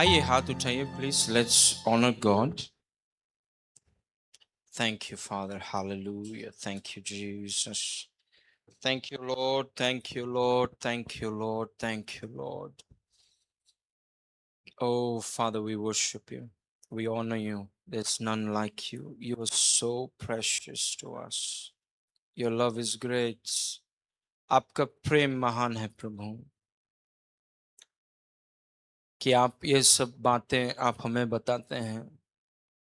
आइए हाथ उठाइए please. Let's honour God. Thank you, Father. Hallelujah. Thank you, Jesus. Thank you, Lord. Thank you, Lord. Thank you, Lord. Thank you, Lord. Oh, Father, we worship you. We honor you. There's none like you. You are so precious to us. Your love is great. आपका प्रेम महान है प्रभु. कि आप ये सब बातें आप हमें बताते हैं.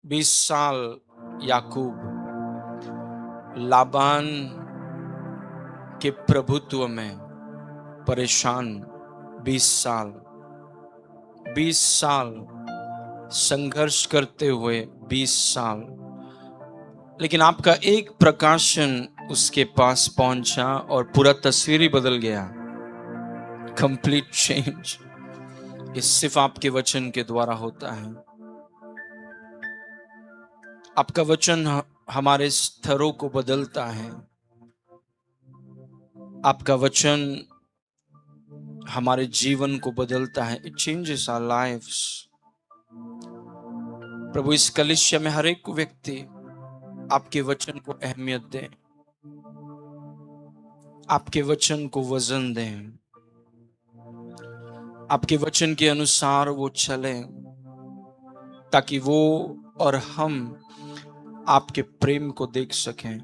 20 साल याकूब लाबान के प्रभुत्व में परेशान. 20 साल 20 साल संघर्ष करते हुए 20 साल. लेकिन आपका एक प्रकाशन उसके पास पहुंचा और पूरा तस्वीर ही बदल गया. Complete change. ये सिर्फ आपके वचन के द्वारा होता है. आपका वचन हमारे स्तरों को बदलता है. आपका वचन हमारे जीवन को बदलता है. It changes our lives. प्रभु इस कलीसिया में हर एक व्यक्ति आपके वचन को अहमियत दे. आपके वचन को वजन दें. आपके वचन के अनुसार वो चले ताकि वो और हम आपके प्रेम को देख सकें.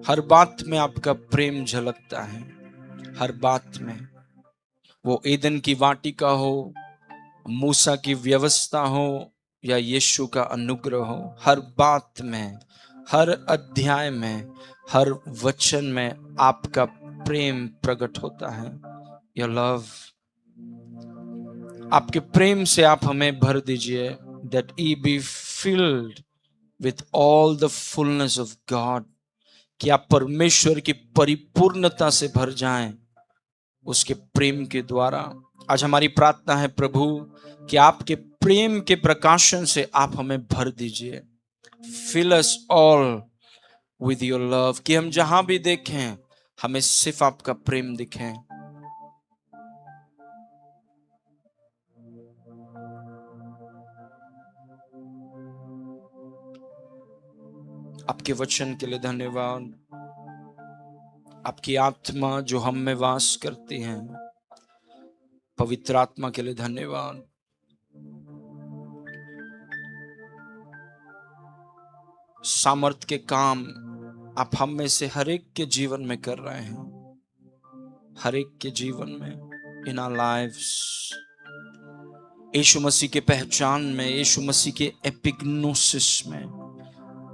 हर बात में आपका प्रेम झलकता है. हर बात में, वो ईदन की वाटिका हो, मूसा की व्यवस्था हो या यीशु का अनुग्रह हो, हर बात में, हर अध्याय में, हर वचन में आपका प्रेम प्रकट होता है. Your love. आपके प्रेम से आप हमें भर दीजिए. that ye be filled with all the fullness of God. कि आप परमेश्वर की परिपूर्णता से भर जाएं उसके प्रेम के द्वारा. आज हमारी प्रार्थना है प्रभु कि आपके प्रेम के प्रकाशन से आप हमें भर दीजिए. Fill us all with your love. कि हम जहां भी देखें हमें सिर्फ आपका प्रेम दिखे. आपके वचन के लिए धन्यवाद. आपकी आत्मा जो हम में वास करती है, पवित्र आत्मा के लिए धन्यवाद. सामर्थ के काम आप हम में से हर एक के जीवन में कर रहे हैं. हर एक के जीवन में, इन आवर लाइव्स. यीशु मसीह के पहचान में, यीशु मसीह के एपिग्नोसिस में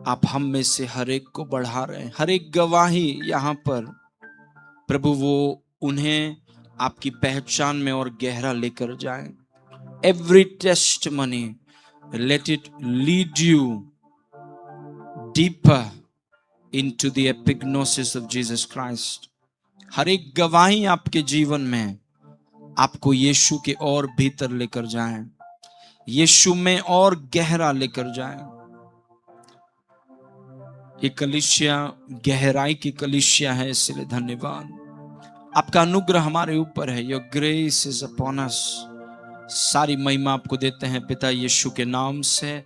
आप हम में से हर एक को बढ़ा रहे हैं. हर एक गवाही यहाँ पर प्रभु वो उन्हें आपकी पहचान में और गहरा लेकर जाए. Every testimony let it lead you deeper into the epignosis of Jesus Christ. हर एक गवाही आपके जीवन में आपको यीशु के और भीतर लेकर जाए, यीशु में और गहरा लेकर जाए. ये कलीसिया गहराई की कलीसिया है, इसलिए धन्यवाद. आपका अनुग्रह हमारे ऊपर है. Your grace is upon us. सारी महिमा आपको देते हैं पिता यीशु के नाम से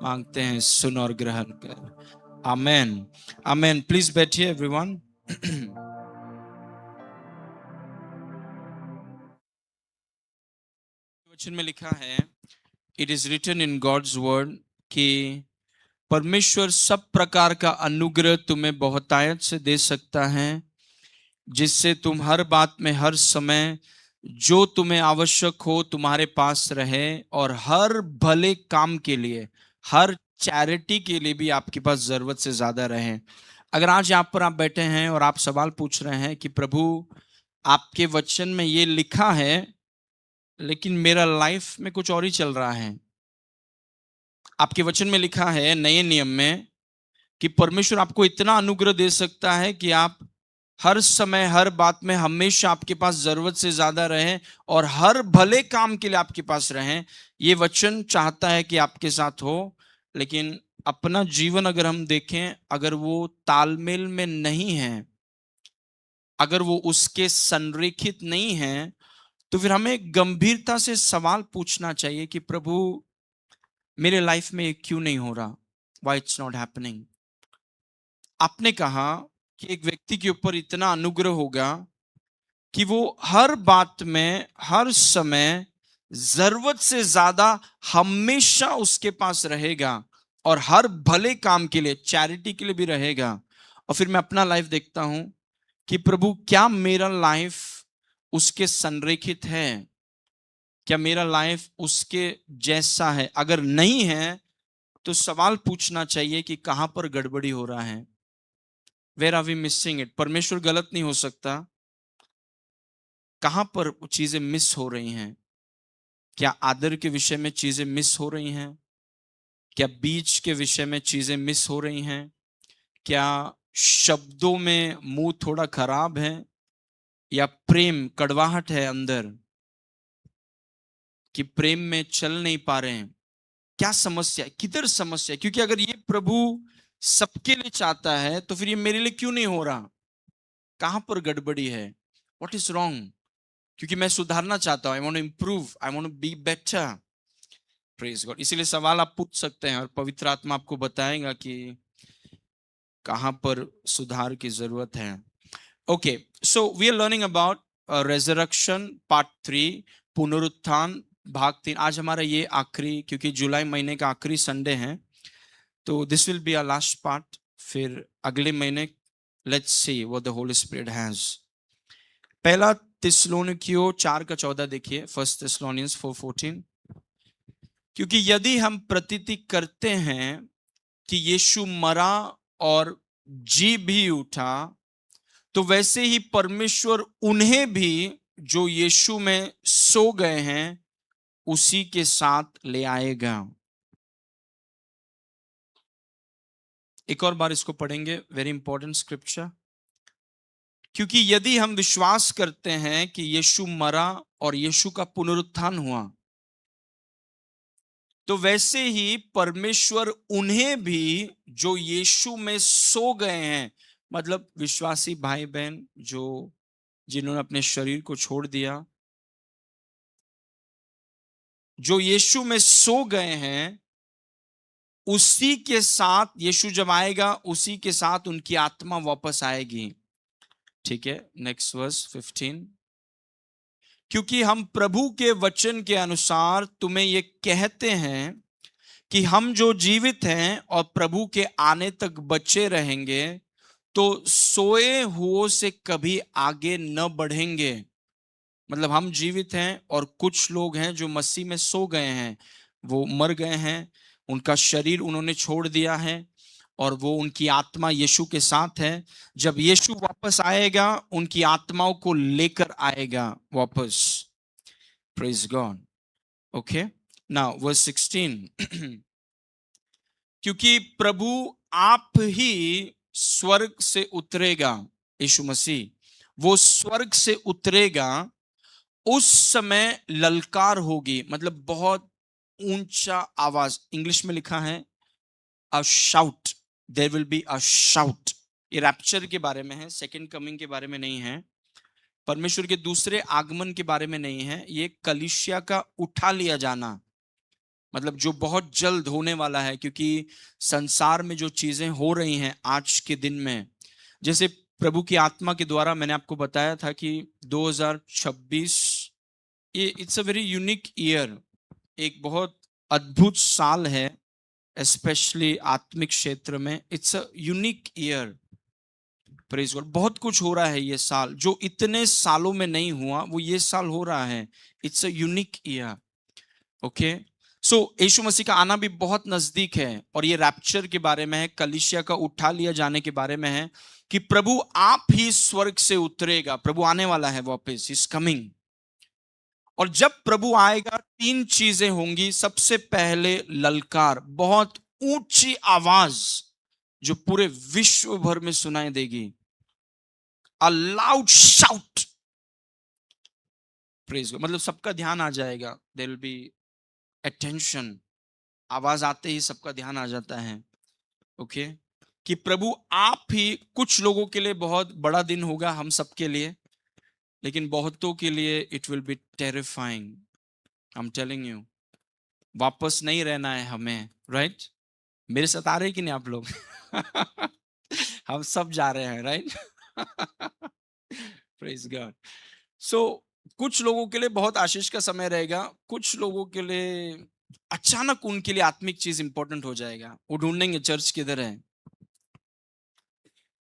मांगते हैं. सुन और ग्रहण कर. आमेन. आमेन. प्लीज बैठिए एवरीवन. वचन में लिखा है, it is written in God's word कि परमेश्वर सब प्रकार का अनुग्रह तुम्हें बहुतायत से दे सकता है, जिससे तुम हर बात में हर समय जो तुम्हें आवश्यक हो तुम्हारे पास रहे, और हर भले काम के लिए, हर चैरिटी के लिए भी आपके पास जरूरत से ज्यादा रहे. अगर आज यहाँ पर आप बैठे हैं और आप सवाल पूछ रहे हैं कि प्रभु आपके वचन में ये लिखा है लेकिन मेरा लाइफ में कुछ और ही चल रहा है. आपके वचन में लिखा है नए नियम में कि परमेश्वर आपको इतना अनुग्रह दे सकता है कि आप हर समय हर बात में हमेशा आपके पास जरूरत से ज्यादा रहें और हर भले काम के लिए आपके पास रहें. ये वचन चाहता है कि आपके साथ हो, लेकिन अपना जीवन अगर हम देखें, अगर वो तालमेल में नहीं है, अगर वो उसके संरेखित नहीं है, तो फिर हमें गंभीरता से सवाल पूछना चाहिए कि प्रभु मेरे लाइफ में ये क्यों नहीं हो रहा, व्हाई इट्स नॉट हैपनिंग। आपने कहा कि एक व्यक्ति के ऊपर इतना अनुग्रह होगा कि वो हर बात में, हर समय, जरूरत से ज्यादा हमेशा उसके पास रहेगा, और हर भले काम के लिए, चैरिटी के लिए भी रहेगा। और फिर मैं अपना लाइफ देखता हूं कि प्रभु क्या मेरा लाइफ उसके संरेखित है, क्या मेरा लाइफ उसके जैसा है। अगर नहीं है तो सवाल पूछना चाहिए कि कहां पर गड़बड़ी हो रहा है, where are we missing it. परमेश्वर गलत नहीं हो सकता, कहां पर चीजें मिस हो रही हैं। क्या आदर के विषय में चीजें मिस हो रही हैं? क्या बीच के विषय में चीजें मिस हो रही हैं? क्या शब्दों में मुंह थोड़ा खराब है, या प्रेम कड़वाहट है अंदर, कि प्रेम में चल नहीं पा रहे हैं? क्या समस्या है, किधर समस्या है? क्योंकि अगर ये प्रभु सबके लिए चाहता है तो फिर ये मेरे लिए क्यों नहीं हो रहा? कहां पर गड़बड़ी है? What is wrong? क्योंकि मैं सुधारना चाहता हूं, I want to improve, I want to be better. Praise God. इसीलिए सवाल आप पूछ सकते हैं और पवित्र आत्मा आपको बताएगा कि कहां पर सुधार की जरूरत है। Okay, so we are learning about resurrection part 3, पुनरुत्थान भाग 3। आज हमारा ये आखिरी, क्योंकि जुलाई महीने का आखिरी संडे है, तो this will be our last part. फिर अगले महीने let's see what the Holy Spirit has. पहला थिस्सलुनीकियों 4:14 देखिए, फर्स्ट थिस्सलुनीयंस 4:14। क्योंकि यदि हम प्रतीति करते हैं कि यीशु मरा और जी भी उठा, तो वैसे ही परमेश्वर उन्हें भी जो यीशु में सो गए हैं उसी के साथ ले आएगा। एक और बार इसको पढ़ेंगे, वेरी इंपॉर्टेंट स्क्रिप्चर। क्योंकि यदि हम विश्वास करते हैं कि यीशु मरा और यीशु का पुनरुत्थान हुआ, तो वैसे ही परमेश्वर उन्हें भी जो यीशु में सो गए हैं, मतलब विश्वासी भाई बहन जो जिन्होंने अपने शरीर को छोड़ दिया, जो यीशु में सो गए हैं, उसी के साथ यीशु जब आएगा उसी के साथ उनकी आत्मा वापस आएगी। ठीक है, नेक्स्ट वर्स 15। क्योंकि हम प्रभु के वचन के अनुसार तुम्हें ये कहते हैं कि हम जो जीवित हैं और प्रभु के आने तक बचे रहेंगे, तो सोए हुओं से कभी आगे न बढ़ेंगे। मतलब हम जीवित हैं और कुछ लोग हैं जो मसीह में सो गए हैं, वो मर गए हैं, उनका शरीर उन्होंने छोड़ दिया है और वो उनकी आत्मा यीशु के साथ है। जब यीशु वापस आएगा उनकी आत्माओं को लेकर आएगा वापस। Praise God. Okay, now verse 16। क्योंकि प्रभु आप ही स्वर्ग से उतरेगा, यीशु मसीह वो स्वर्ग से उतरेगा, उस समय ललकार होगी, मतलब बहुत ऊंचा आवाज। इंग्लिश में लिखा है a shout, there will be a shout. ये रैप्चर के बारे में है, सेकंड कमिंग के बारे में नहीं है, परमेश्वर के दूसरे आगमन के बारे में नहीं है। ये कलीसिया का उठा लिया जाना, मतलब जो बहुत जल्द होने वाला है। क्योंकि संसार में जो चीजें हो रही हैं आज के दिन में, जैसे प्रभु की आत्मा के द्वारा मैंने आपको बताया था कि 2026 ये it's a very unique year, एक बहुत अद्भुत साल है, स्पेशली आत्मिक क्षेत्र में। It's a unique year, praise God. बहुत कुछ हो रहा है ये साल, जो इतने सालों में नहीं हुआ वो ये साल हो रहा है। It's a unique year. Okay, so यीशु मसीह का आना भी बहुत नजदीक है, और ये रैप्चर के बारे में है, कलीसिया का उठा लिया जाने के बारे में है, कि प्रभु आप ही स्वर्ग से उतरेगा। प्रभु आने वाला है वापस, इज कमिंग। और जब प्रभु आएगा तीन चीजें होंगी। सबसे पहले ललकार, बहुत ऊंची आवाज जो पूरे विश्व भर में सुनाई देगी, अ लाउड शाउट। प्रेज, मतलब सबका ध्यान आ जाएगा, देयर विल बी अटेंशन। आवाज आते ही सबका ध्यान आ जाता है। ओके, कि प्रभु आप ही, कुछ लोगों के लिए बहुत बड़ा दिन होगा, हम सबके लिए लेकिन बहुतों के लिए it will be terrifying. I am telling you, वापस नहीं रहना है हमें, राइट? मेरे साथ आ रहे हैं कि नहीं आप लोग? हम सब जा रहे हैं, राइट? Praise God. सो कुछ लोगों के लिए बहुत आशीष का समय रहेगा, कुछ लोगों के लिए अचानक उनके लिए आत्मिक चीज इंपॉर्टेंट हो जाएगा। वो ढूंढेंगे चर्च किधर है।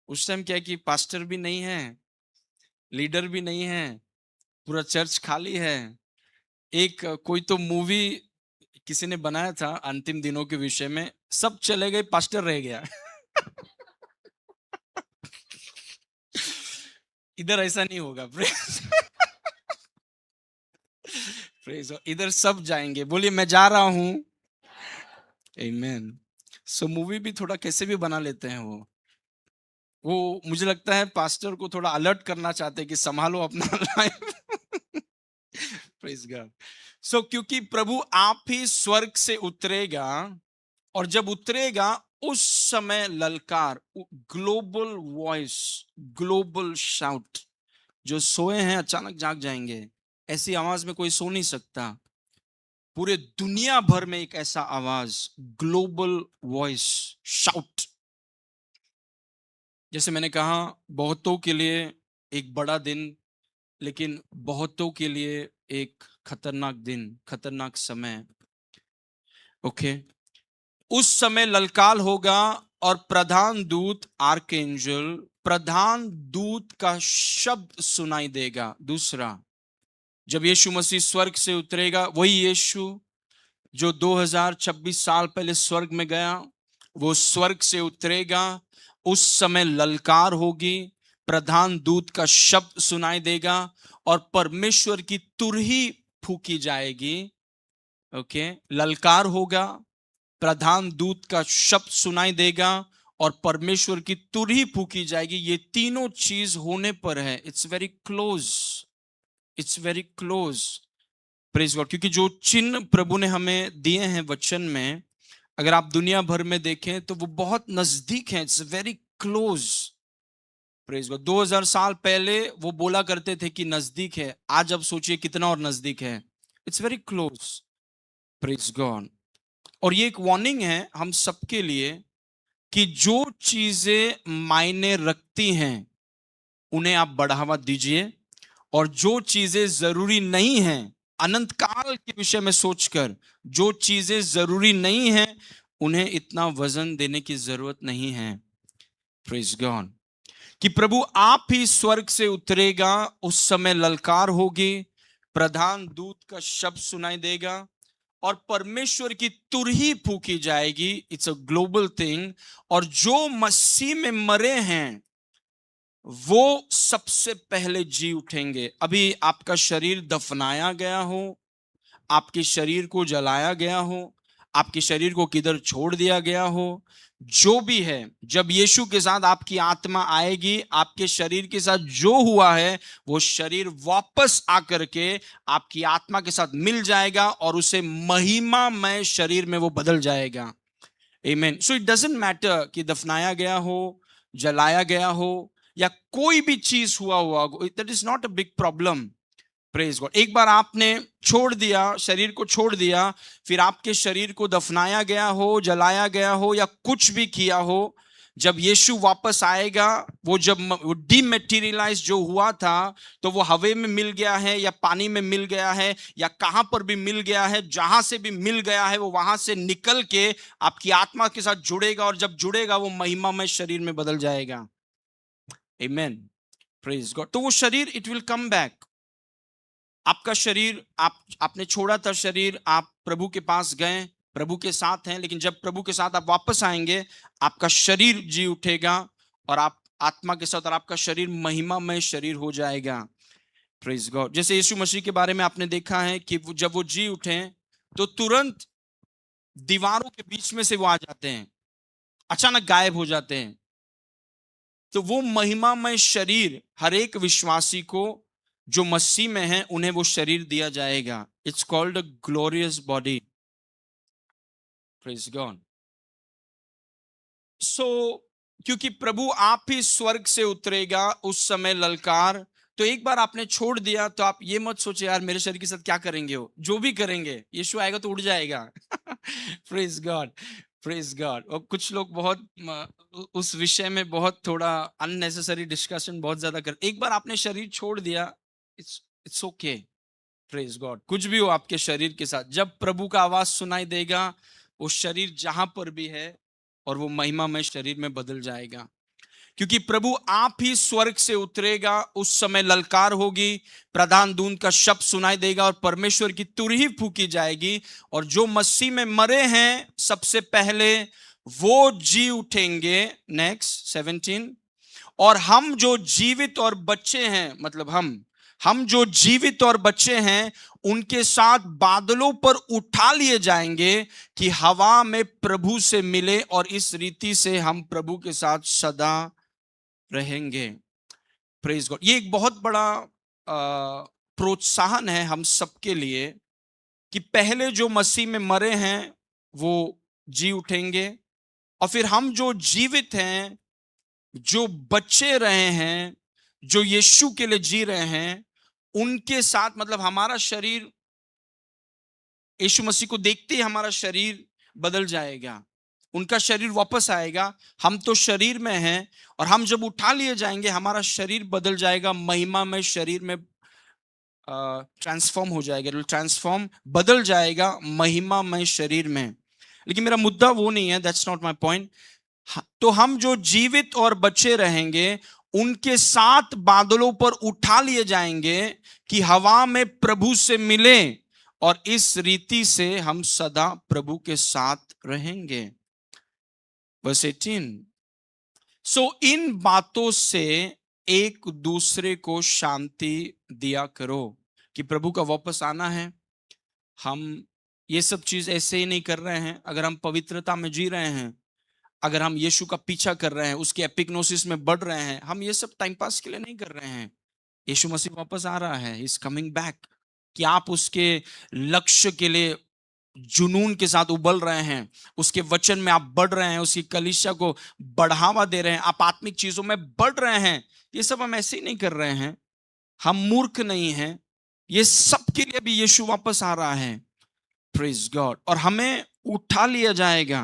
उस टाइम क्या है कि पास्टर भी नहीं है, लीडर भी नहीं है, पूरा चर्च खाली है। एक कोई तो मूवी किसी ने बनाया था अंतिम दिनों के विषय में, सब चले गए, पास्टर रह गया। इधर ऐसा नहीं होगा। प्रेज, इधर सब जाएंगे, बोलिए मैं जा रहा हूं। आमीन। सो मूवी भी थोड़ा कैसे भी बना लेते हैं वो मुझे लगता है पास्टर को थोड़ा अलर्ट करना चाहते हैं कि संभालो अपना लाइफ। Praise God. सो क्योंकि प्रभु आप ही स्वर्ग से उतरेगा, और जब उतरेगा उस समय ललकार, ग्लोबल वॉइस, ग्लोबल शाउट। जो सोए हैं अचानक जाग जाएंगे। ऐसी आवाज में कोई सो नहीं सकता। पूरे दुनिया भर में एक ऐसा आवाज, ग्लोबल वॉइस शाउट। जैसे मैंने कहा, बहुतों के लिए एक बड़ा दिन, लेकिन बहुतों के लिए एक खतरनाक दिन, खतरनाक समय। ओके। उस समय ललकार होगा और प्रधान दूत, आर्कएंजल, प्रधान दूत का शब्द सुनाई देगा। दूसरा, जब यीशु मसीह स्वर्ग से उतरेगा, वही यीशु जो 2026 साल पहले स्वर्ग में गया, वो स्वर्ग से उतरेगा। उस समय ललकार होगी, प्रधान दूत का शब्द सुनाई देगा और परमेश्वर की तुरही फूकी जाएगी। ओके, ललकार होगा, प्रधान दूत का शब्द सुनाई देगा और परमेश्वर की तुरही फूकी जाएगी। ये तीनों चीज होने पर है, it's very close, it's very close. Praise God. क्योंकि जो चिन्ह प्रभु ने हमें दिए हैं वचन में, अगर आप दुनिया भर में देखें तो वो बहुत नजदीक है, it's very close. Praise God. 2000 साल पहले वो बोला करते थे कि नजदीक है, आज अब सोचिए कितना और नजदीक है। It's very close. Praise God. और ये एक वार्निंग है हम सबके लिए कि जो चीजें मायने रखती हैं उन्हें आप बढ़ावा दीजिए, और जो चीजें जरूरी नहीं हैं, अनंत काल के विषय में सोचकर जो चीजें जरूरी नहीं हैं, उन्हें इतना वजन देने की जरूरत नहीं है। Praise God. कि प्रभु आप ही स्वर्ग से उतरेगा, उस समय ललकार होगी, प्रधान दूत का शब्द सुनाई देगा और परमेश्वर की तुरही फूकी जाएगी। It's a global thing. और जो मसीह में मरे हैं वो सबसे पहले जी उठेंगे। अभी आपका शरीर दफनाया गया हो, आपके शरीर को जलाया गया हो, आपके शरीर को किधर छोड़ दिया गया हो, जो भी है, जब यीशु के साथ आपकी आत्मा आएगी, आपके शरीर के साथ जो हुआ है वो शरीर वापस आकर के आपकी आत्मा के साथ मिल जाएगा और उसे महिमामय शरीर में वो बदल जाएगा। आमीन। सो इट डजंट मैटर कि दफनाया गया हो, जलाया गया हो, या कोई भी चीज हुआ that is not a big problem. Praise God. एक बार आपने छोड़ दिया, शरीर को छोड़ दिया, फिर आपके शरीर को दफनाया गया हो, जलाया गया हो या कुछ भी किया हो, जब यीशु वापस आएगा, वो जब डीमेटीरियलाइज जो हुआ था, तो वो हवा में मिल गया है या पानी में मिल गया है या कहां पर भी मिल गया है, जहां से भी मिल गया है वो वहां से निकल के आपकी आत्मा के साथ जुड़ेगा, और जब जुड़ेगा वो महिमामय शरीर में बदल जाएगा। आमेन। Praise God. तो वो शरीर इट विल कम बैक। आपका शरीर, आपने छोड़ा था शरीर, आप प्रभु के पास गए, प्रभु के साथ हैं, लेकिन जब प्रभु के साथ आप वापस आएंगे, आपका शरीर जी उठेगा और आप आत्मा के साथ, और आपका शरीर महिमामय शरीर हो जाएगा। Praise God. जैसे यीशु मसीह के बारे में आपने देखा है कि जब वो जी उठे तो तुरंत दीवारों के बीच में से वो आ जाते हैं, अचानक गायब हो जाते हैं। तो वो महिमामय शरीर हर एक विश्वासी को जो मसीह में है उन्हें वो शरीर दिया जाएगा। It's called a glorious body. Praise God. So क्योंकि प्रभु आप ही स्वर्ग से उतरेगा, उस समय ललकार, तो एक बार आपने छोड़ दिया तो आप ये मत सोचे यार मेरे शरीर के साथ क्या करेंगे, वो जो भी करेंगे यीशु आएगा तो उड़ जाएगा। Praise God, praise God. और कुछ लोग बहुत उस विषय में बहुत थोड़ा अननेसेसरी डिस्कशन बहुत ज्यादा कर, एक बार आपने शरीर छोड़ दिया, इट्स ओके। Praise God. कुछ भी हो आपके शरीर के साथ, जब प्रभु का आवाज सुनाई देगा वो शरीर जहां पर भी है और वो महिमामय शरीर में बदल जाएगा, क्योंकि प्रभु आप ही स्वर्ग से उतरेगा। उस समय ललकार होगी, प्रधान दूत का शब्द सुनाई देगा और परमेश्वर की तुरही फूकी जाएगी, और जो मसीह में मरे हैं सबसे पहले वो जी उठेंगे। नेक्स्ट 17। और हम जो जीवित और बच्चे हैं, मतलब हम जो जीवित और बच्चे हैं उनके साथ बादलों पर उठा लिए जाएंगे कि हवा में प्रभु से मिले, और इस रीति से हम प्रभु के साथ सदा रहेंगे। Praise God. ये एक बहुत बड़ा प्रोत्साहन है हम सबके लिए कि पहले जो मसीह में मरे हैं वो जी उठेंगे, और फिर हम जो जीवित हैं, जो बच्चे रहे हैं, जो यीशु के लिए जी रहे हैं, उनके साथ, मतलब हमारा शरीर यीशु मसीह को देखते ही हमारा शरीर बदल जाएगा, उनका शरीर वापस आएगा। हम तो शरीर में हैं, और हम जब उठा लिए जाएंगे हमारा शरीर बदल जाएगा, महिमा में शरीर में ट्रांसफॉर्म हो जाएगा, ट्रांसफॉर्म बदल जाएगा महिमा में शरीर में। लेकिन मेरा मुद्दा वो नहीं है, दैट्स नॉट माय पॉइंट। तो हम जो जीवित और बचे रहेंगे उनके साथ बादलों पर उठा लिए जाएंगे कि हवा में प्रभु से मिले, और इस रीति से हम सदा प्रभु के साथ रहेंगे। वर्स 18। सो इन बातों से एक दूसरे को शांति दिया करो, कि प्रभु का वापस आना है। हम ये सब चीज ऐसे ही नहीं कर रहे हैं। अगर हम पवित्रता में जी रहे हैं, अगर हम यीशु का पीछा कर रहे हैं, उसके एपिग्नोसिस में बढ़ रहे हैं, हम ये सब टाइम पास के लिए नहीं कर रहे हैं। यीशु मसीह वापस आ रहा है, इज कमिंग बैक, कि आप उसके लक्ष्य के लिए जुनून के साथ उबल रहे हैं, उसके वचन में आप बढ़ रहे हैं, उसकी कलीसिया को बढ़ावा दे रहे हैं, आप आत्मिक चीजों में बढ़ रहे हैं। ये सब हम ऐसे ही नहीं कर रहे हैं, हम मूर्ख नहीं हैं। ये सब के लिए भी यीशु वापस आ रहा है। Praise God. और हमें उठा लिया जाएगा,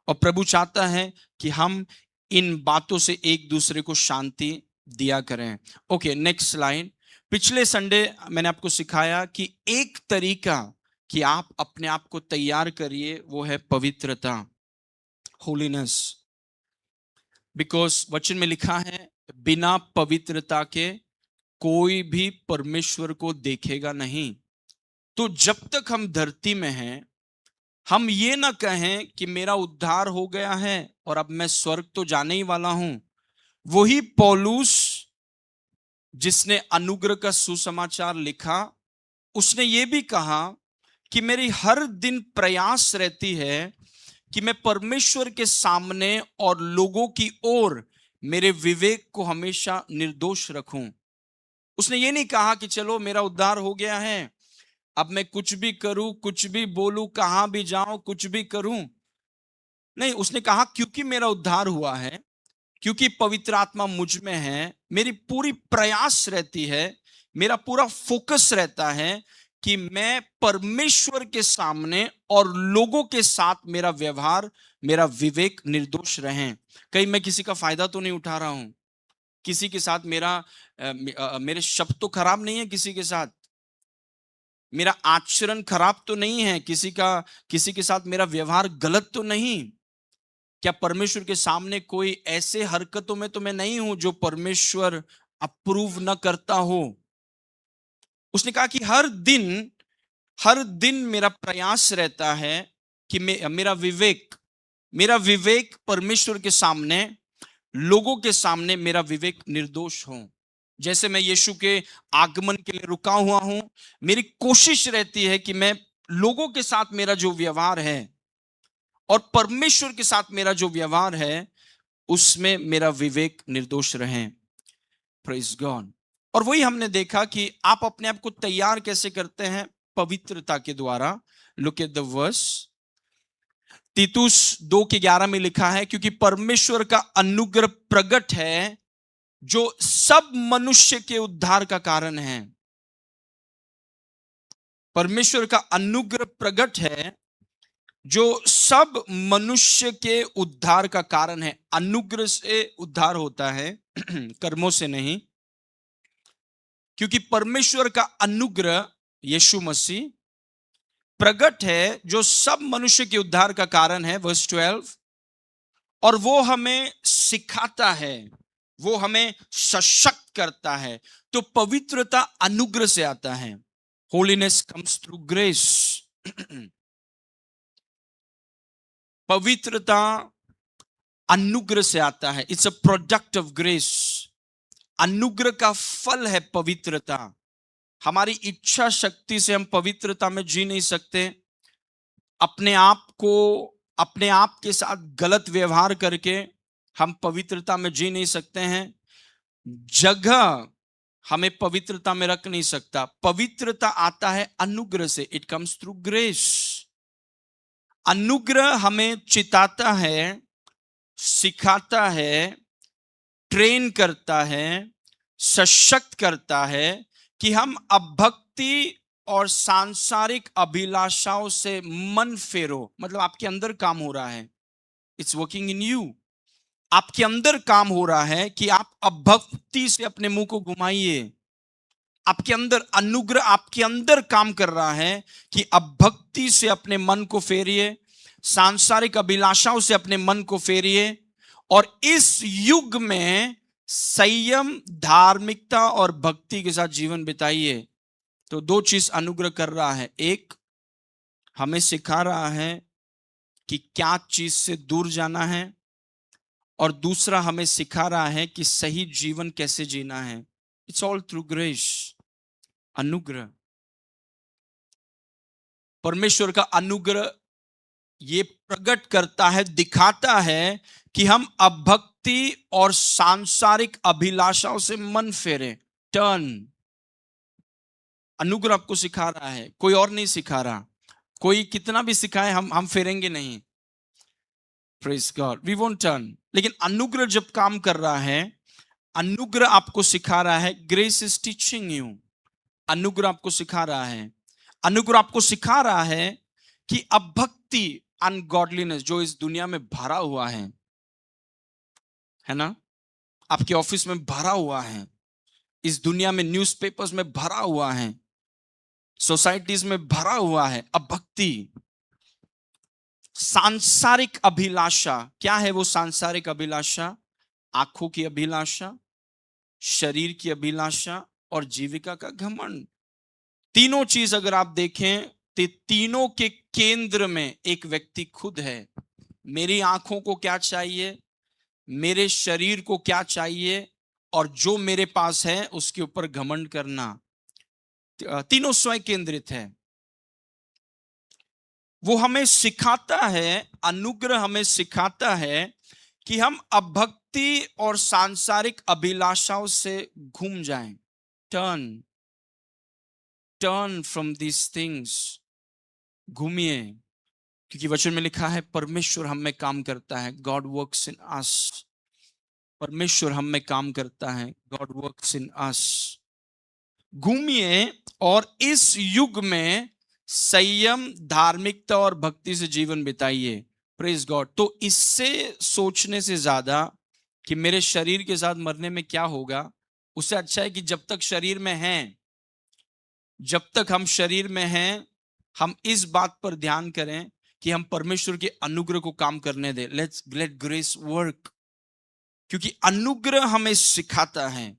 और प्रभु चाहता है कि हम इन बातों से एक दूसरे को शांति दिया करें। Okay, next slide. पिछले संडे मैंने आपको सिखाया कि एक तरीका कि आप अपने आप को तैयार करिए वो है पवित्रता, होलीनेस। बिकॉज वचन में लिखा है बिना पवित्रता के कोई भी परमेश्वर को देखेगा नहीं। तो जब तक हम धरती में हैं, हम ये ना कहें कि मेरा उद्धार हो गया है और अब मैं स्वर्ग तो जाने ही वाला हूं। वही पौलुस जिसने अनुग्रह का सुसमाचार लिखा, उसने ये भी कहा कि मेरी हर दिन प्रयास रहती है कि मैं परमेश्वर के सामने और लोगों की ओर मेरे विवेक को हमेशा निर्दोष रखूं। उसने ये नहीं कहा कि चलो मेरा उद्धार हो गया है, अब मैं कुछ भी करूं, कुछ भी बोलूं, कहां भी जाऊं, कुछ भी करूं। नहीं, उसने कहा क्योंकि मेरा उद्धार हुआ है, क्योंकि पवित्र आत्मा मुझ में है, मेरी पूरी प्रयास रहती है, मेरा पूरा फोकस रहता है कि मैं परमेश्वर के सामने और लोगों के साथ मेरा व्यवहार, मेरा विवेक निर्दोष रहें। कहीं मैं किसी का फायदा तो नहीं उठा रहा हूं, किसी के साथ मेरे शब्द तो खराब नहीं है, किसी के साथ मेरा आचरण खराब तो नहीं है, किसी के साथ मेरा व्यवहार गलत तो नहीं। क्या परमेश्वर के सामने कोई ऐसे हरकतों में तो मैं नहीं हूं जो परमेश्वर अप्रूव न करता हो। उसने कहा कि हर दिन मेरा प्रयास रहता है कि मेरा विवेक परमेश्वर के सामने, लोगों के सामने मेरा विवेक निर्दोष हो। जैसे मैं यीशु के आगमन के लिए रुका हुआ हूं, मेरी कोशिश रहती है कि मैं लोगों के साथ मेरा जो व्यवहार है और परमेश्वर के साथ मेरा जो व्यवहार है उसमें मेरा विवेक निर्दोष रहे। Praise God. और वही हमने देखा कि आप अपने आप को तैयार कैसे करते हैं, पवित्रता के द्वारा। Look at the verse. तीतुस 2:11 में लिखा है, क्योंकि परमेश्वर का अनुग्रह प्रकट है जो सब मनुष्य के उद्धार का कारण है। परमेश्वर का अनुग्रह प्रकट है जो सब मनुष्य के उद्धार का कारण है। अनुग्रह से उद्धार होता है, कर्मों से नहीं, क्योंकि परमेश्वर का अनुग्रह यीशु मसीह प्रकट है जो सब मनुष्य के उद्धार का कारण है। वर्स 12, और वो हमें सिखाता है, वो हमें सशक्त करता है। तो पवित्रता अनुग्रह से आता है। Holiness comes through grace. पवित्रता अनुग्रह से आता है। It's a product of grace. अनुग्रह का फल है पवित्रता। हमारी इच्छा शक्ति से हम पवित्रता में जी नहीं सकते। अपने आप के साथ गलत व्यवहार करके हम पवित्रता में जी नहीं सकते हैं। जगह हमें पवित्रता में रख नहीं सकता। पवित्रता आता है अनुग्रह से। It comes through grace. अनुग्रह हमें चिताता है, सिखाता है, ट्रेन करता है, सशक्त करता है कि हम अभक्ति और सांसारिक अभिलाषाओं से मन फेरो। मतलब आपके अंदर काम हो रहा है। It's working in you. आपके अंदर काम हो रहा है कि आप अभक्ति से अपने मुंह को घुमाइए। आपके अंदर अनुग्रह आपके अंदर काम कर रहा है कि अभक्ति से अपने मन को फेरिए, सांसारिक अभिलाषाओं से अपने मन को फेरिए, और इस युग में संयम, धार्मिकता और भक्ति के साथ जीवन बिताइए। तो दो चीज अनुग्रह कर रहा है। एक, हमें सिखा रहा है कि क्या चीज से दूर जाना है, और दूसरा हमें सिखा रहा है कि सही जीवन कैसे जीना है। It's all through grace. अनुग्रह, परमेश्वर का अनुग्रह ये प्रकट करता है, दिखाता है कि हम अभक्ति और सांसारिक अभिलाषाओं से मन फेरें, टर्न। अनुग्रह आपको सिखा रहा है, कोई और नहीं सिखा रहा। कोई कितना भी सिखाए हम फेरेंगे नहीं। Praise God, we won't turn. लेकिन अनुग्रह जब काम कर रहा है, अनुग्रह आपको सिखा रहा है, ग्रेस इज टीचिंग यू। अनुग्रह आपको सिखा रहा है, अनुग्रह आपको सिखा रहा है कि अभक्ति, अनगॉडलीनेस जो इस दुनिया में भरा हुआ है ना, आपके ऑफिस में भरा हुआ है, इस दुनिया में न्यूज़पेपर्स में भरा हुआ है, सोसाइटीज में भरा हुआ है अभक्ति, सांसारिक अभिलाषा। क्या है वो सांसारिक अभिलाषा? आंखों की अभिलाषा, शरीर की अभिलाषा और जीविका का घमंड। तीनों चीज अगर आप देखें तो तीनों के केंद्र में एक व्यक्ति खुद है। मेरी आंखों को क्या चाहिए, मेरे शरीर को क्या चाहिए, और जो मेरे पास है उसके ऊपर घमंड करना। तीनों स्वयं केंद्रित है। वो हमें सिखाता है, अनुग्रह हमें सिखाता है कि हम अभक्ति और सांसारिक अभिलाषाओं से घूम जाएं। Turn from these things. घूमिए, क्योंकि वचन में लिखा है परमेश्वर हम में काम करता है। गॉड वर्क्स इन अस। परमेश्वर हम में काम करता है। गॉड वर्क्स इन अस। घूमिए और इस युग में संयम, धार्मिकता और भक्ति से जीवन बिताइए। Praise God. तो इससे सोचने से ज्यादा कि मेरे शरीर के साथ मरने में क्या होगा, उससे अच्छा है कि जब तक शरीर में हैं, जब तक हम शरीर में हैं, हम इस बात पर ध्यान करें कि हम परमेश्वर के अनुग्रह को काम करने दें। Let grace work. क्योंकि अनुग्रह हमें सिखाता है,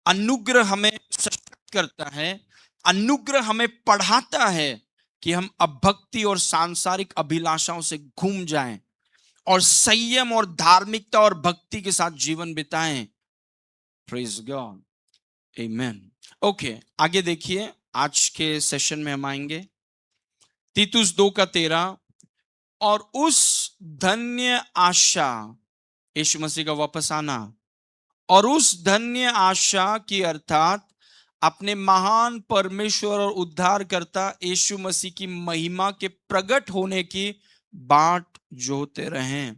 अनुग्रह हमें सशक्त करता है, अनुग्रह हमें पढ़ाता है कि हम अभक्ति और सांसारिक अभिलाषाओं से घूम जाएं और संयम और धार्मिकता और भक्ति के साथ जीवन बिताएं। प्रेज गॉड, आमेन। ओके, आगे देखिए, आज के सेशन में हम आएंगे तीतुस 2:13। और उस धन्य आशा, यीशु मसीह का वापस आना, और उस धन्य आशा की अर्थात अपने महान परमेश्वर और उद्धारकर्ता यीशु मसीह की महिमा के प्रकट होने की बाट जोते रहें।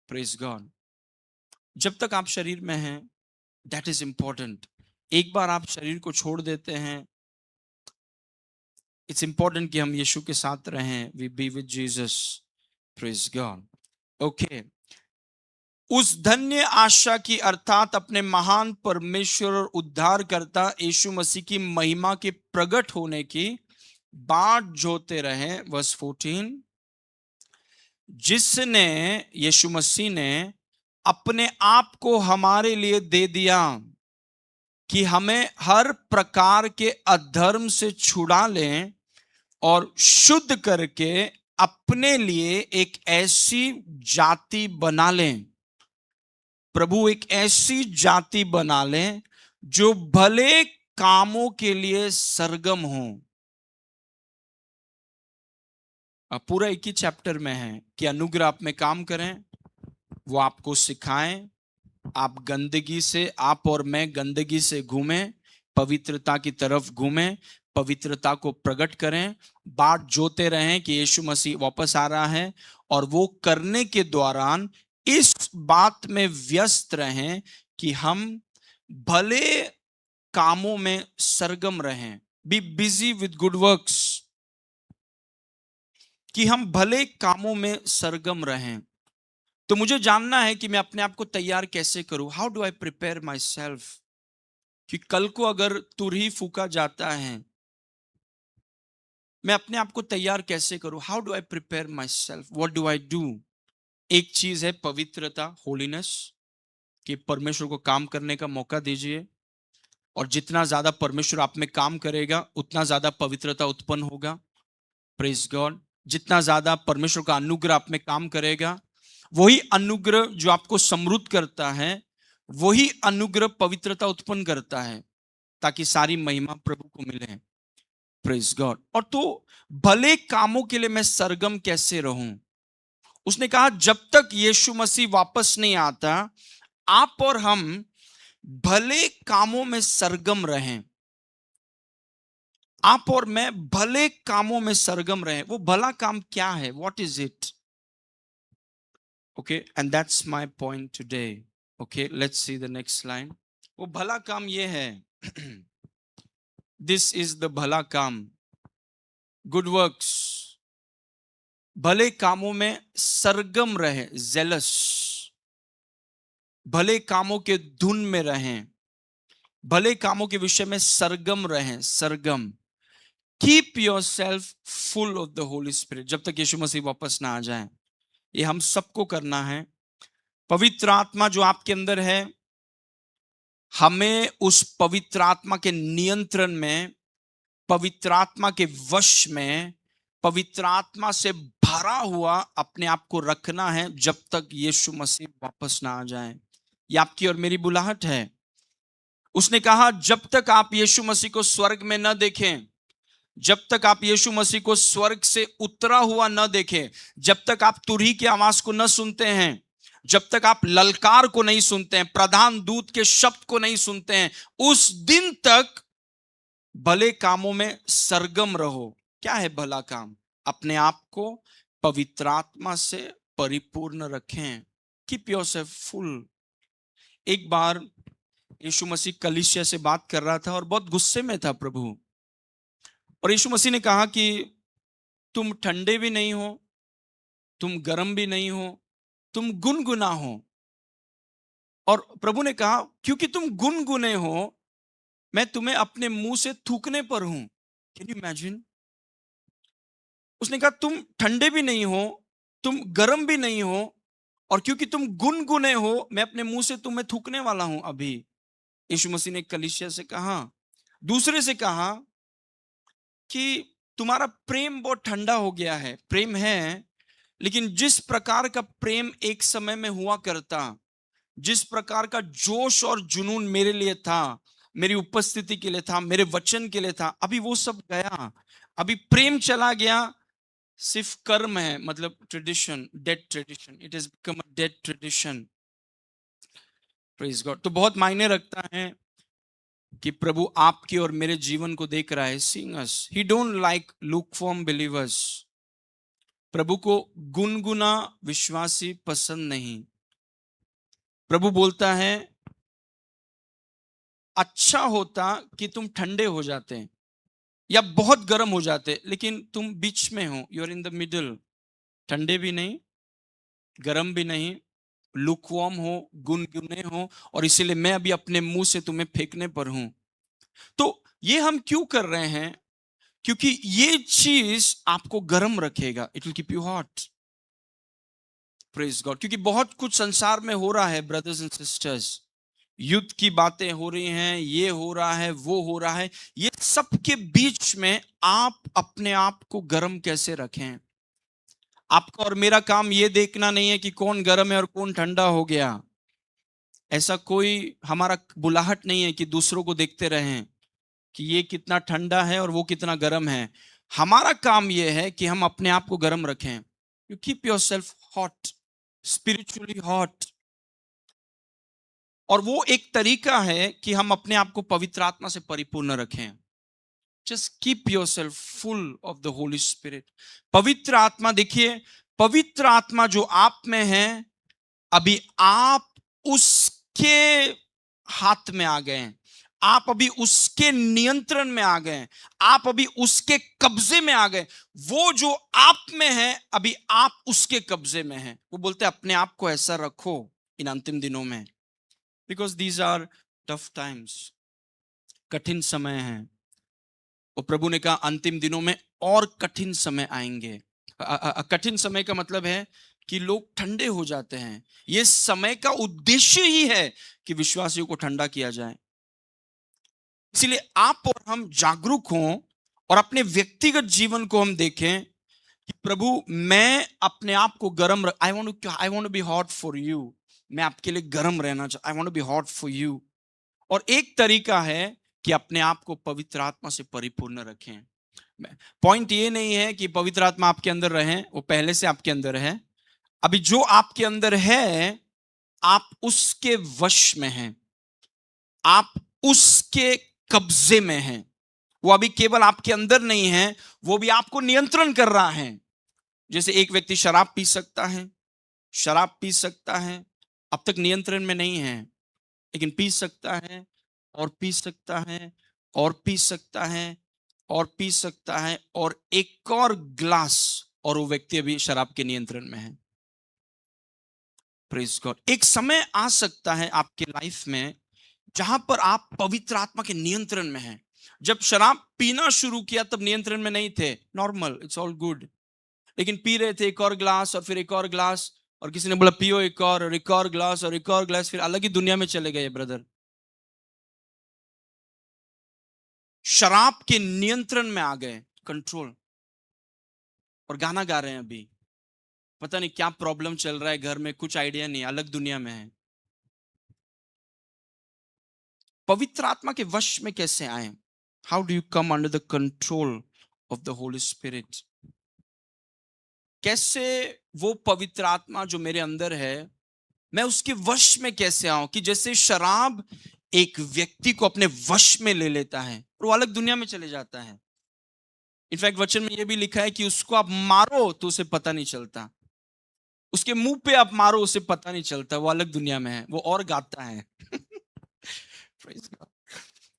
Praise God. जब तक आप शरीर में हैं, दैट इज इंपॉर्टेंट। एक बार आप शरीर को छोड़ देते हैं, इट्स इंपॉर्टेंट कि हम यीशु के साथ रहें, we be with Jesus, praise God. Okay, उस धन्य आशा की अर्थात अपने महान परमेश्वर और उद्धारकर्ता यीशु मसीह की महिमा के प्रकट होने की बाट जोते रहे। वर्स 14, जिसने, यीशु मसीह ने अपने आप को हमारे लिए दे दिया कि हमें हर प्रकार के अधर्म से छुड़ा लें और शुद्ध करके अपने लिए एक ऐसी जाति बना लें। प्रभु एक ऐसी जाति बना लें जो भले कामों के लिए सरगम हो। पूरा एक ही चैप्टर में है कि अनुग्रह आप में काम करें, वो आपको सिखाएं, आप गंदगी से, आप और मैं गंदगी से घूमें, पवित्रता की तरफ घूमें, पवित्रता को प्रकट करें, बाट जोते रहें कि यीशु मसीह वापस आ रहा है, और वो करने के दौरान इस बात में व्यस्त रहें कि हम भले कामों में सरगम रहें। Be busy with good works, कि हम भले कामों में सरगम रहें। तो मुझे जानना है कि मैं अपने आप को तैयार कैसे करूं। How do I prepare my self, कि कल को अगर तुरही फूका जाता है, मैं अपने आप को तैयार कैसे करूं। How do I prepare my self, what do I do. एक चीज है पवित्रता, होलीनेस, कि परमेश्वर को काम करने का मौका दीजिए, और जितना ज्यादा परमेश्वर आप में काम करेगा उतना ज्यादा पवित्रता उत्पन्न होगा। Praise God. जितना ज्यादा परमेश्वर का अनुग्रह आप में काम करेगा, वही अनुग्रह जो आपको समृद्ध करता है, वही अनुग्रह पवित्रता उत्पन्न करता है, ताकि सारी महिमा प्रभु को मिले। Praise God. और तो भले कामों के लिए मैं सरगम कैसे रहूं। उसने कहा जब तक यीशु मसीह वापस नहीं आता, आप और हम भले कामों में सरगम रहें। आप और मैं भले कामों में सरगम रहें। वो भला काम क्या है, what is it. Okay, and that's my point today. Okay, let's see the next line. वो भला काम ये है, दिस इज द भला काम, गुड वर्क्स। भले कामों में सरगम रहे, जेलस, भले कामों के धुन में रहें, भले कामों के विषय में सरगम रहें, सरगम। Keep yourself full of the Holy Spirit, जब तक यीशु मसीह वापस ना आ जाए। ये हम सबको करना है। पवित्र आत्मा जो आपके अंदर है, हमें उस पवित्र आत्मा के नियंत्रण में, पवित्र आत्मा के वश में, पवित्र आत्मा से भरा हुआ अपने आप को रखना है, जब तक यीशु मसीह वापस ना आ जाए। ये आपकी और मेरी बुलाहट है। उसने कहा जब तक आप यीशु मसीह को स्वर्ग में न देखें, जब तक आप यीशु मसीह को स्वर्ग से उतरा हुआ न देखें, जब तक आप तुरही की आवाज को न सुनते हैं, जब तक आप ललकार को नहीं सुनते हैं, प्रधान दूत के शब्द को नहीं सुनते हैं, उस दिन तक भले कामों में सरगम रहो। क्या है भला काम? अपने आप को पवित्र आत्मा से परिपूर्ण रखें। Keep yourself full. एक बार यीशु मसीह कलीसिया से बात कर रहा था और बहुत गुस्से में था प्रभु, और यीशु मसीह ने कहा कि तुम ठंडे भी नहीं हो, तुम गर्म भी नहीं हो, तुम गुनगुना हो। और प्रभु ने कहा क्योंकि तुम गुनगुने हो, मैं तुम्हें अपने मुंह से थूकने पर हूं। Can you imagine. उसने कहा तुम ठंडे भी नहीं हो, तुम गर्म भी नहीं हो, और क्योंकि तुम गुनगुने हो, मैं अपने मुंह से तुम्हें थूकने वाला हूं अभी। यीशु मसीह ने कलीसिया से कहा, दूसरे से कहा कि तुम्हारा प्रेम बहुत ठंडा हो गया है। प्रेम है, लेकिन जिस प्रकार का प्रेम एक समय में हुआ करता, जिस प्रकार का जोश और जुनून मेरे लिए था, मेरी उपस्थिति के लिए था, मेरे वचन के लिए था, अभी वो सब गया। अभी प्रेम चला गया, सिर्फ कर्म है, मतलब tradition, dead tradition. It is become a dead tradition. Praise God. तो बहुत मायने रखता है कि प्रभु आपके और मेरे जीवन को देख रहा है। Seeing us, he don't like lukewarm believers. प्रभु को गुनगुना विश्वासी पसंद नहीं। प्रभु बोलता है अच्छा होता कि तुम ठंडे हो जाते या बहुत गर्म हो जाते, लेकिन तुम बीच में हो, you are in the middle, ठंडे भी नहीं, गर्म भी नहीं, लुकवार्म हो, गुनगुने हो, और इसीलिए मैं अभी अपने मुंह से तुम्हें फेंकने पर हूं। तो ये हम क्यों कर रहे हैं? क्योंकि ये चीज आपको गर्म रखेगा, it will keep you hot. Praise God. क्योंकि बहुत कुछ संसार में हो रहा है ब्रदर्स एंड सिस्टर्स, युद्ध की बातें हो रही हैं, ये हो रहा है, वो हो रहा है, ये सब के बीच में आप अपने आप को गर्म कैसे रखें? आपका और मेरा काम ये देखना नहीं है कि कौन गर्म है और कौन ठंडा हो गया। ऐसा कोई हमारा बुलाहट नहीं है कि दूसरों को देखते रहें कि ये कितना ठंडा है और वो कितना गर्म है। हमारा काम ये है कि हम अपने आप को गर्म रखें। You keep your self hot, spiritually hot. और वो एक तरीका है कि हम अपने आप को पवित्र आत्मा से परिपूर्ण रखें। Just keep yourself full of the Holy spirit. पवित्र आत्मा, देखिए, पवित्र आत्मा जो आप में है, अभी आप उसके हाथ में आ गए हैं, आप अभी उसके नियंत्रण में आ गए, आप अभी उसके कब्जे में आ गए। वो जो आप में है, अभी आप उसके कब्जे में हैं। वो बोलते हैं अपने आप को ऐसा रखो इन अंतिम दिनों में, because these are tough times, कठिन समय है। और प्रभु ने कहा अंतिम दिनों में और कठिन समय आएंगे। कठिन समय का मतलब है कि लोग ठंडे हो जाते हैं। यह समय का उद्देश्य ही है कि विश्वासियों को ठंडा किया जाए। इसलिए आप और हम जागरूक हों और अपने व्यक्तिगत जीवन को हम देखें कि प्रभु मैं अपने आप को गर्म रख, I want to be hot for you. मैं आपके लिए गर्म रहना चाहता, I want to be hot for you. और एक तरीका है कि अपने आप को पवित्र आत्मा से परिपूर्ण रखें। पॉइंट ये नहीं है कि पवित्र आत्मा आपके अंदर रहे, वो पहले से आपके अंदर है। अभी जो आपके अंदर है, आप उसके वश में हैं, आप उसके कब्जे में हैं। वो अभी केवल आपके अंदर नहीं है, वो भी आपको नियंत्रण कर रहा है। जैसे एक व्यक्ति शराब पी सकता है, शराब पी सकता है, अब तक नियंत्रण में नहीं है, लेकिन पी सकता है और पी सकता है और पी सकता है और पी सकता है, और एक और ग्लास और वो व्यक्ति अभी शराब के नियंत्रण में है। Praise God. एक समय आ सकता है आपके लाइफ में जहां पर आप पवित्र आत्मा के नियंत्रण में हैं। जब शराब पीना शुरू किया तब नियंत्रण में नहीं थे, नॉर्मल, इट्स ऑल गुड, लेकिन पी रहे थे एक और ग्लास और फिर एक और ग्लास, और किसी ने बोला पियो एक और ग्लास और एक और ग्लास, फिर अलग ही दुनिया में चले गए ब्रदर। शराब के नियंत्रण में आ गए, कंट्रोल, और गाना गा रहे हैं अभी, पता नहीं क्या प्रॉब्लम चल रहा है घर में, कुछ आइडिया नहीं, अलग दुनिया में है। पवित्र आत्मा के वश में कैसे आए? How do you come under the control of the Holy spirit? कैसे वो पवित्र आत्मा जो मेरे अंदर है, मैं उसके वश में कैसे आऊं? कि जैसे शराब एक व्यक्ति को अपने वश में ले लेता है और वो अलग दुनिया में चले जाता है। इनफैक्ट वचन में यह भी लिखा है कि उसको आप मारो तो उसे पता नहीं चलता, उसके मुंह पे आप मारो उसे पता नहीं चलता, वो अलग दुनिया में है, वो और गाता है।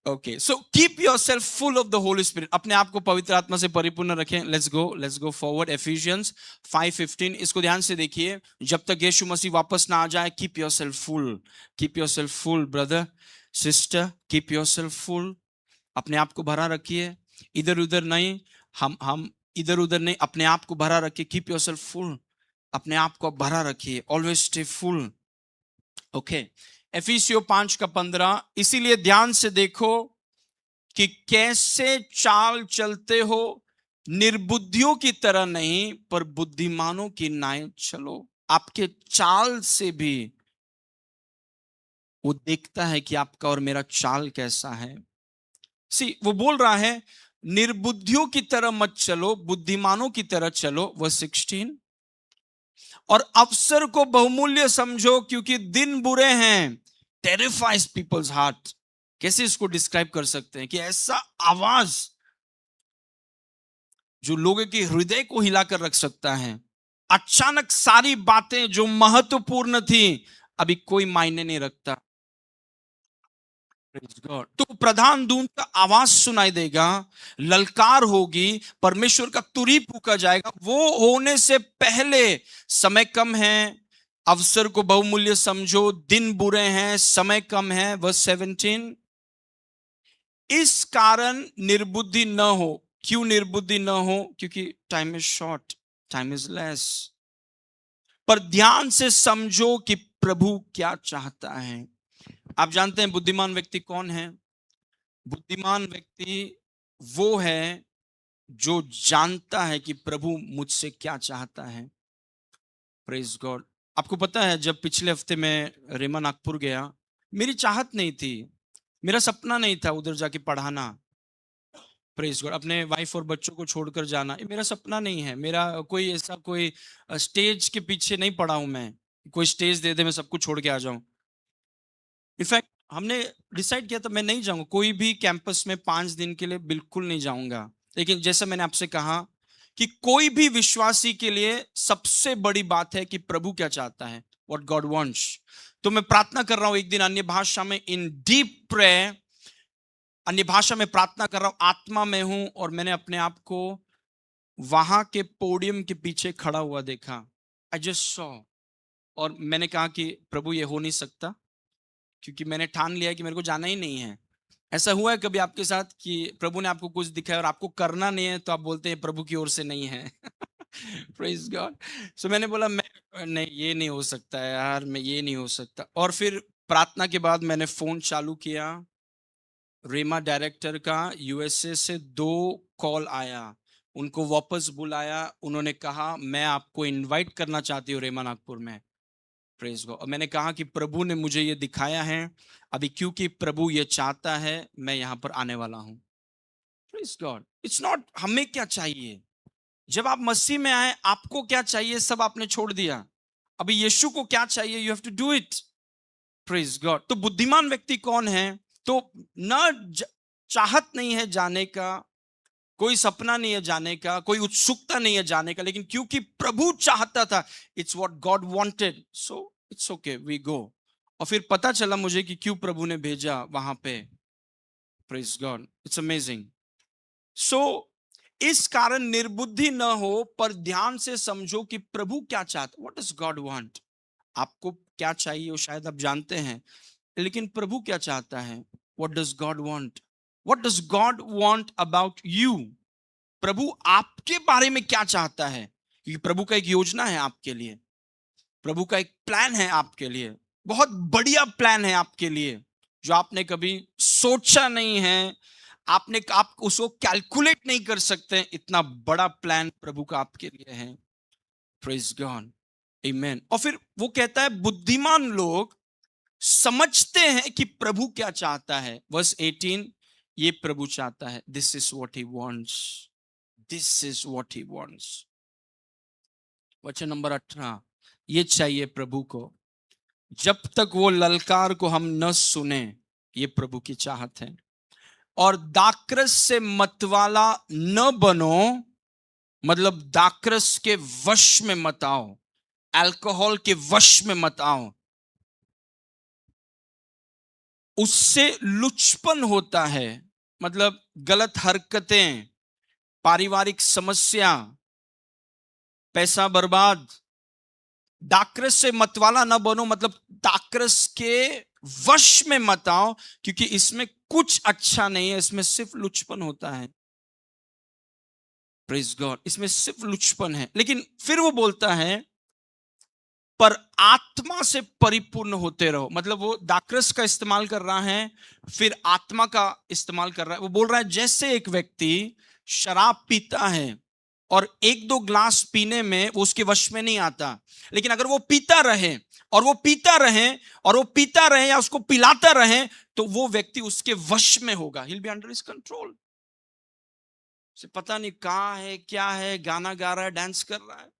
Okay, so keep yourself full of the Holy spirit. अपने आप को पवित्र आत्मा से परिपूर्ण रखें। Let's go forward. एफिशियंस 5:15, इसको ध्यान से देखिए। जब तक यीशु मसीह वापस ना आ जाए, keep yourself full, keep yourself full brother sister, keep yourself full. अपने आप को भरा रखिए, इधर उधर नहीं, हम इधर उधर नहीं, अपने आप को भरा रखिए। कीप योरसेल्फ फुल, अपने आप को भरा रखिए, ऑलवेज स्टे फुल। ओके, एफिसियों 5:15, इसीलिए ध्यान से देखो कि कैसे चाल चलते हो, निर्बुद्धियों की तरह नहीं पर बुद्धिमानों की नाई चलो। आपके चाल से भी वो देखता है कि आपका और मेरा चाल कैसा है। वो बोल रहा है निर्बुद्धियों की तरह मत चलो, बुद्धिमानों की तरह चलो। वर्स 16, और अवसर को बहुमूल्य समझो क्योंकि दिन बुरे हैं। टेरिफाइज पीपल्स हार्ट। कैसे इसको डिस्क्राइब कर सकते हैं? कि ऐसा आवाज जो लोगों के हृदय को हिलाकर रख सकता है। अचानक सारी बातें जो महत्वपूर्ण थी अभी कोई मायने नहीं रखता। Praise God। तो प्रधान दूत का आवाज सुनाई देगा, ललकार होगी, परमेश्वर का तुरही फूंका जाएगा। वो होने से पहले समय कम है, अवसर को बहुमूल्य समझो, दिन बुरे हैं, समय कम है। वर्स 17, इस कारण निर्बुद्धि न हो। क्यों निर्बुद्धि न हो? क्योंकि time is short, time is less. पर ध्यान से समझो कि प्रभु क्या चाहता है। आप जानते हैं बुद्धिमान व्यक्ति कौन है? बुद्धिमान व्यक्ति वो है जो जानता है कि प्रभु मुझसे क्या चाहता है। Praise God. आपको पता है, जब पिछले हफ्ते मैं रेमा नागपुर गया, मेरी चाहत नहीं थी, मेरा सपना नहीं था उधर जाके पढ़ाना। Praise God. अपने वाइफ और बच्चों को छोड़कर जाना, ये मेरा सपना नहीं है। मेरा कोई ऐसा कोई स्टेज के पीछे नहीं पड़ा हूं मैं, कोई स्टेज दे दे मैं सब कुछ छोड़ के आ जाऊं। इनफैक्ट हमने डिसाइड किया था मैं नहीं जाऊंगा कोई भी कैंपस में 5 दिन के लिए, बिल्कुल नहीं जाऊंगा। लेकिन जैसा मैंने आपसे कहा कि कोई भी विश्वासी के लिए सबसे बड़ी बात है कि प्रभु क्या चाहता है, व्हाट गॉड वांट्स। तो मैं प्रार्थना कर रहा हूं एक दिन अन्य भाषा में, इन डीप प्रेयर, अन्य भाषा में प्रार्थना कर रहा हूं, आत्मा में हूं, और मैंने अपने आप को वहां के पोडियम के पीछे खड़ा हुआ देखा। आई जस्ट सॉ, और मैंने कहा कि प्रभु ये हो नहीं सकता, क्योंकि मैंने ठान लिया कि मेरे को जाना ही नहीं है। ऐसा हुआ है कभी आपके साथ कि प्रभु ने आपको कुछ दिखाया और आपको करना नहीं है, तो आप बोलते हैं प्रभु की ओर से नहीं है। Praise God. सो मैंने बोला मैं नहीं, ये नहीं हो सकता है यार, मैं ये नहीं हो सकता। और फिर प्रार्थना के बाद मैंने फोन चालू किया, रेमा डायरेक्टर का यूएसए से 2 कॉल आया, उनको वापस बुलाया, उन्होंने कहा मैं आपको इनवाइट करना चाहती हूँ रेमा नागपुर में। Praise God. और मैंने कहा कि प्रभु ने मुझे ये दिखाया है, अभी क्योंकि प्रभु ये चाहता है मैं यहां पर आने वाला हूं। Praise God. इट्स नॉट हमें क्या चाहिए, जब आप मसीह में आए आपको क्या चाहिए सब आपने छोड़ दिया। अभी यीशु को क्या चाहिए, you have to do it. Praise God. तो बुद्धिमान व्यक्ति कौन है? तो चाहत नहीं है जाने का, कोई सपना नहीं है जाने का, कोई उत्सुकता नहीं है जाने का, लेकिन क्योंकि प्रभु चाहता था, it's what God wanted, so it's okay, we go. और फिर पता चला मुझे कि क्यों प्रभु ने भेजा वहां पे। Praise God, it's amazing. So इस कारण निर्बुद्धि न हो, पर ध्यान से समझो कि प्रभु क्या चाहता। What does God want? आपको क्या चाहिए वो शायद आप जानते हैं, लेकिन प्रभु क्या चाहता है? What does God want? What does God want about you? प्रभु आपके बारे में क्या चाहता है? क्योंकि प्रभु का एक योजना है आपके लिए, प्रभु का एक प्लान है आपके लिए, बहुत बढ़िया प्लान है आपके लिए, जो आपने कभी सोचा नहीं है, आप उसको कैलकुलेट नहीं कर सकते। इतना बड़ा प्लान प्रभु का आपके लिए है। प्रेज गॉड, आमेन। और फिर वो कहता है बुद्धिमान लोग समझते हैं कि प्रभु क्या चाहता है। वर्स 18, ये प्रभु चाहता है, this is what he wants, this is what he wants. वचन नंबर 18, ये चाहिए प्रभु को। जब तक वो ललकार को हम न सुने, ये प्रभु की चाहत है। और दाकरस से मतवाला न बनो, मतलब दाकरस के वश में मत आओ, अल्कोहल के वश में मत आओ। उससे लुचपन होता है, मतलब गलत हरकतें, पारिवारिक समस्या, पैसा बर्बाद। दाकरस से मतवाला न बनो, मतलब दाकरस के वश में मत आओ, क्योंकि इसमें कुछ अच्छा नहीं है, इसमें सिर्फ लुचपन होता है। प्रेज गॉड, इसमें सिर्फ लुचपन है। लेकिन फिर वो बोलता है पर आत्मा से परिपूर्ण होते रहो, मतलब वो दाकरस का इस्तेमाल कर रहा है, फिर आत्मा का इस्तेमाल कर रहा है। वो बोल रहा है जैसे एक व्यक्ति शराब पीता है और 1-2 ग्लास पीने में वो उसके वश में नहीं आता, लेकिन अगर वो पीता रहे और वो पीता रहे और वो पीता रहे या उसको पिलाता रहे, तो वो व्यक्ति उसके वश में होगा। He'll be under his control। से पता नहीं कहां है, क्या है, गाना गा रहा है, डांस कर रहा है,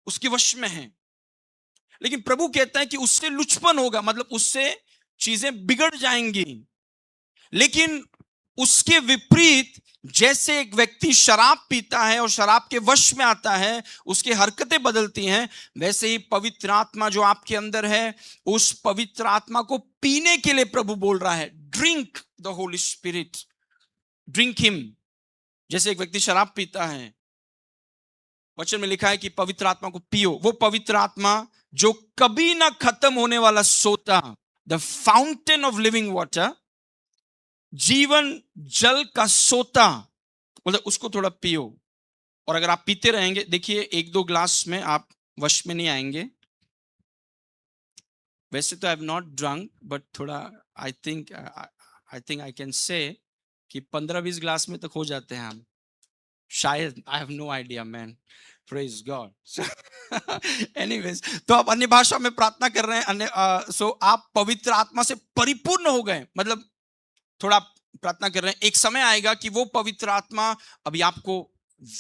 उसके वश में है। लेकिन प्रभु कहता है कि उससे लुचपन होगा, मतलब उससे चीजें बिगड़ जाएंगी। लेकिन उसके विपरीत जैसे एक व्यक्ति शराब पीता है और शराब के वश में आता है, उसकी हरकतें बदलती हैं, वैसे ही पवित्र आत्मा जो आपके अंदर है, उस पवित्र आत्मा को पीने के लिए प्रभु बोल रहा है, drink the Holy spirit, drink him. जैसे एक व्यक्ति शराब पीता है, वचन में लिखा है कि पवित्र आत्मा को पियो। वो पवित्र आत्मा जो कभी ना खत्म होने वाला सोता, the fountain of living water, जीवन जल का सोता, मतलब उसको थोड़ा पियो। और अगर आप पीते रहेंगे, देखिए एक दो ग्लास में आप वश में नहीं आएंगे। वैसे तो I have not drunk, but थोड़ा I think I can say कि 15-20 ग्लास में तक हो जाते हैं हम, शायद। I have no idea man, praise God. Anyways, तो आप अन्य भाषा में प्रार्थना कर रहे हैं, सो आप पवित्र आत्मा से परिपूर्ण हो गए, मतलब थोड़ा प्रार्थना कर रहे हैं। एक समय आएगा कि वो पवित्र आत्मा अभी आपको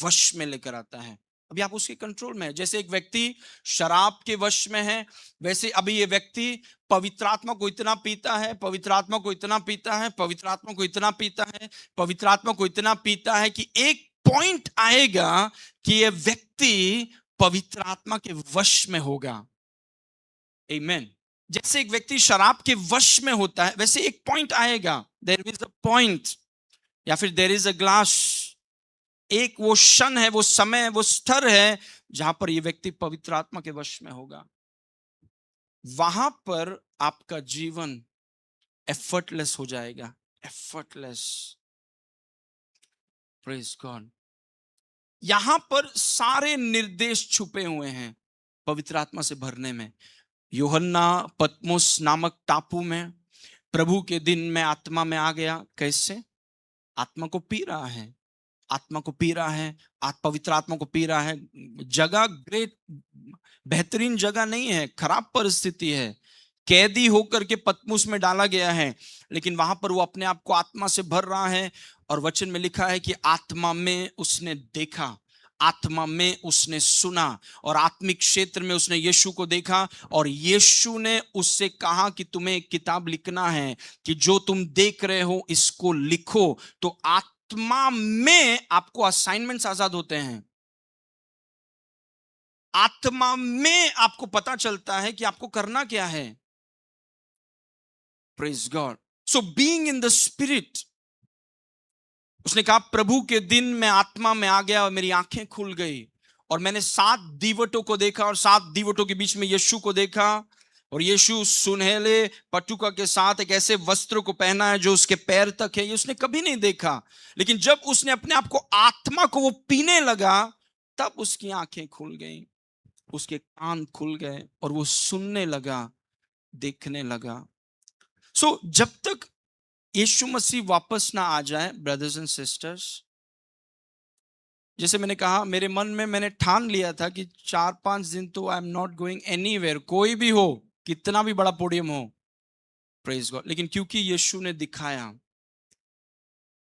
वश में लेकर आता है, अभी आप उसके कंट्रोल में है। जैसे एक व्यक्ति शराब के वश में है, वैसे अभी ये व्यक्ति पवित्र आत्मा को इतना पीता है, पवित्र आत्मा को इतना पीता है, पवित्र आत्मा को इतना पीता है, पवित्र आत्मा को इतना पीता है कि एक पॉइंट आएगा कि ये व्यक्ति पवित्र आत्मा के वश में होगा। आमीन। जैसे एक व्यक्ति शराब के वश में होता है, वैसे एक पॉइंट आएगा, देयर इज अ पॉइंट, या फिर देयर इज अ ग्लास, एक वो क्षण है, वो समय, वो स्तर है जहां पर ये व्यक्ति पवित्र आत्मा के वश में होगा। वहां पर आपका जीवन एफर्टलेस हो जाएगा, एफर्टलेस। Praise God. यहां पर सारे निर्देश छुपे हुए हैं पवित्र आत्मा से भरने में। यूहन्ना पतमुस नामक टापू में प्रभु के दिन में आत्मा में आ गया। कैसे? आत्मा को पी रहा है, आत्मा को पी रहा है, पवित्र आत्मा को पी रहा है। जगह ग्रेट, बेहतरीन जगह नहीं है, खराब परिस्थिति है, कैदी होकर के पतमुस में डाला गया है, लेकिन वहां पर वो अपने आप को आत्मा से भर रहा है। और वचन में लिखा है कि आत्मा में उसने देखा, आत्मा में उसने सुना, और आत्मिक क्षेत्र में उसने यीशु को देखा, और यीशु ने उससे कहा कि तुम्हें एक किताब लिखना है, कि जो तुम देख रहे हो इसको लिखो। तो आत्मा में आपको असाइनमेंट्स आजाद होते हैं, आत्मा में आपको पता चलता है कि आपको करना क्या है। Praise God. So being in the spirit, उसने कहा प्रभु के दिन में आत्मा में आ गया और मेरी आंखें खुल गई, और मैंने 7 दीवटों को देखा, और 7 दीवटों के बीच में यीशु को देखा, और यीशु सुनहले पटुका के साथ एक ऐसे वस्त्र को पहना है जो उसके पैर तक है, ये उसने कभी नहीं देखा। लेकिन जब उसने अपने आप को, आत्मा को वो पीने लगा, तब उसकी आंखें खुल गई, उसके कान खुल गए, और वो सुनने लगा, देखने लगा। सो जब तक यीशु मसीह वापस ना आ जाए, ब्रदर्स एंड सिस्टर्स, जैसे मैंने कहा, मेरे मन में मैंने ठान लिया था कि 4-5 दिन तो I am not going anywhere, कोई भी हो, कितना भी बड़ा पोडियम हो, प्रेज गॉड। लेकिन क्योंकि यीशु ने दिखाया,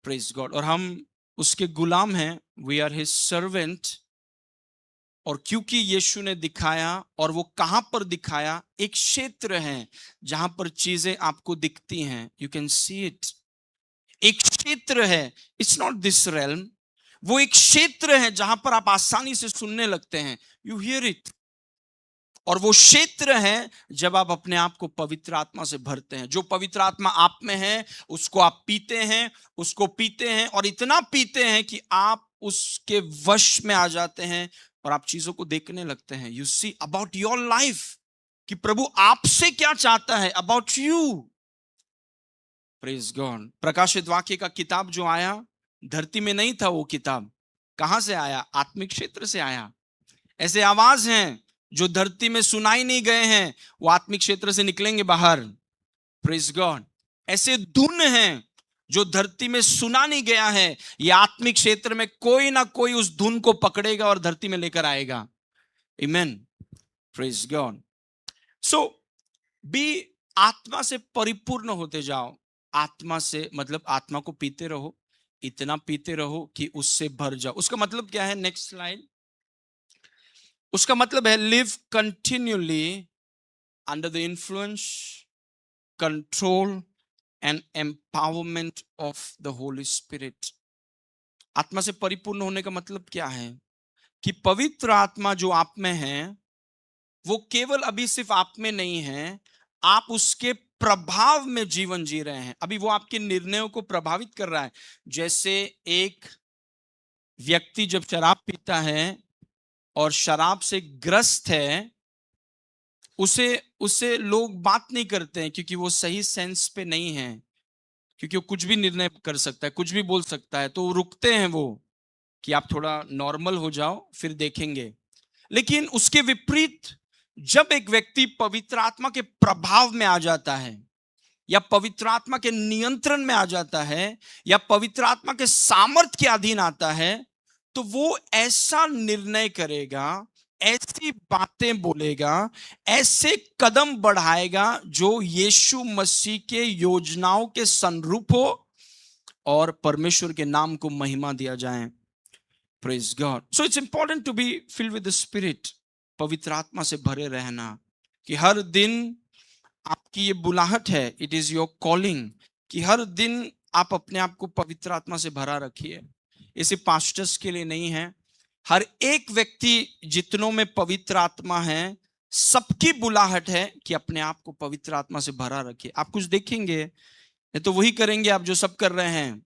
प्रेज गॉड, और हम उसके गुलाम हैं, वी आर हिज सर्वेंट, और क्योंकि यीशु ने दिखाया, और वो कहां पर दिखाया, एक क्षेत्र है जहां पर चीजें आपको दिखती हैं, यू कैन सी इट। एक क्षेत्र है, इट्स नॉट दिस रेल्म, वो एक क्षेत्र है जहां पर आप आसानी से सुनने लगते हैं, यू हियर इट। और वो क्षेत्र है जब आप अपने आप को पवित्र आत्मा से भरते हैं। जो पवित्र आत्मा आप में है उसको आप पीते हैं, उसको पीते हैं, और इतना पीते हैं कि आप उसके वश में आ जाते हैं, और आप चीजों को देखने लगते हैं। You see about your life, कि प्रभु आपसे क्या चाहता है, अबाउट यू। Praise God. प्रकाशित वाक्य का किताब जो आया, धरती में नहीं था वो किताब, कहां से आया? आत्मिक क्षेत्र से आया। ऐसे आवाज हैं जो धरती में सुनाई नहीं गए हैं, वो आत्मिक क्षेत्र से निकलेंगे बाहर। Praise God. ऐसे धुन हैं जो धरती में सुना नहीं गया है, ये आत्मिक क्षेत्र में कोई ना कोई उस धुन को पकड़ेगा और धरती में लेकर आएगा। आमीन। Praise God. सो बी, आत्मा से परिपूर्ण होते जाओ। आत्मा से मतलब आत्मा को पीते रहो, इतना पीते रहो कि उससे भर जाओ। उसका मतलब क्या है? Next slide. उसका मतलब है live continually under the influence, control and empowerment of the Holy spirit. आत्मा से परिपूर्ण होने का मतलब क्या है? कि पवित्र आत्मा जो आप में है वो केवल अभी सिर्फ आप में नहीं है, आप उसके प्रभाव में जीवन जी रहे हैं। अभी वो आपके निर्णयों को प्रभावित कर रहा है। जैसे एक व्यक्ति जब शराब पीता है और शराब से ग्रस्त है, उसे उसे लोग बात नहीं करते हैं क्योंकि वो सही सेंस पे नहीं है, क्योंकि वो कुछ भी निर्णय कर सकता है, कुछ भी बोल सकता है, तो रुकते हैं वो कि आप थोड़ा नॉर्मल हो जाओ फिर देखेंगे। लेकिन उसके विपरीत जब एक व्यक्ति पवित्र आत्मा के प्रभाव में आ जाता है या पवित्र आत्मा के नियंत्रण में आ जाता है या पवित्र आत्मा के सामर्थ्य के अधीन आता है, तो वो ऐसा निर्णय करेगा, ऐसी बातें बोलेगा, ऐसे कदम बढ़ाएगा जो यीशु मसीह के योजनाओं के संरूप हो और परमेश्वर के नाम को महिमा दिया जाए। Praise God. So it's important to be filled with the Spirit. पवित्र आत्मा से भरे रहना, कि हर दिन आपकी ये बुलाहट है, इट इज योर कॉलिंग, कि हर दिन आप अपने आप को पवित्र आत्मा से भरा रखिए। ये सिर्फ पास्टर्स के लिए नहीं है, हर एक व्यक्ति जितनों में पवित्र आत्मा है सबकी बुलाहट है कि अपने आप को पवित्र आत्मा से भरा रखिए। आप कुछ देखेंगे ये तो वही करेंगे आप जो सब कर रहे हैं।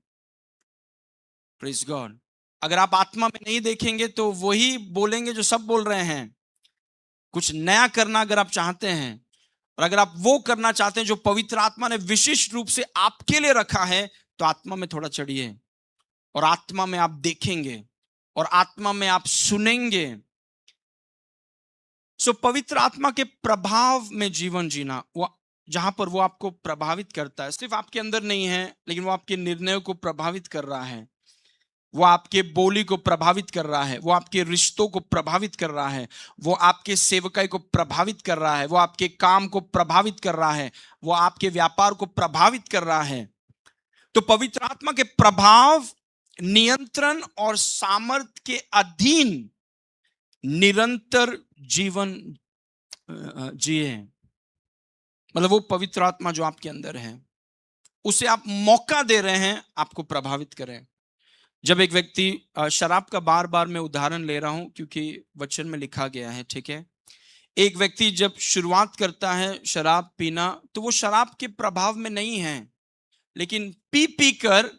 Praise God. अगर आप आत्मा में नहीं देखेंगे तो वही बोलेंगे जो सब बोल रहे हैं। कुछ नया करना अगर आप चाहते हैं और अगर आप वो करना चाहते हैं जो पवित्र आत्मा ने विशिष्ट रूप से आपके लिए रखा है, तो आत्मा में थोड़ा चढ़िए और आत्मा में आप देखेंगे और आत्मा में आप सुनेंगे। सो पवित्र आत्मा के प्रभाव में जीवन जीना, वो जहां पर वो आपको प्रभावित करता है, सिर्फ आपके अंदर नहीं है लेकिन वो आपके निर्णयों को प्रभावित कर रहा है, वो आपके बोली को प्रभावित कर रहा है, वो आपके रिश्तों को प्रभावित कर रहा है, वो आपके सेवकाई को प्रभावित कर रहा है, वो आपके काम को प्रभावित कर रहा है, वो आपके व्यापार को प्रभावित कर रहा है। तो पवित्र आत्मा के प्रभाव, नियंत्रण और सामर्थ्य के अधीन निरंतर जीवन जिए। मतलब वो पवित्र आत्मा जो आपके अंदर है उसे आप मौका दे रहे हैं आपको प्रभावित करें। जब एक व्यक्ति, शराब का बार बार मैं उदाहरण ले रहा हूं क्योंकि वचन में लिखा गया है, ठीक है। एक व्यक्ति जब शुरुआत करता है शराब पीना तो वो शराब के प्रभाव में नहीं है, लेकिन पी पी कर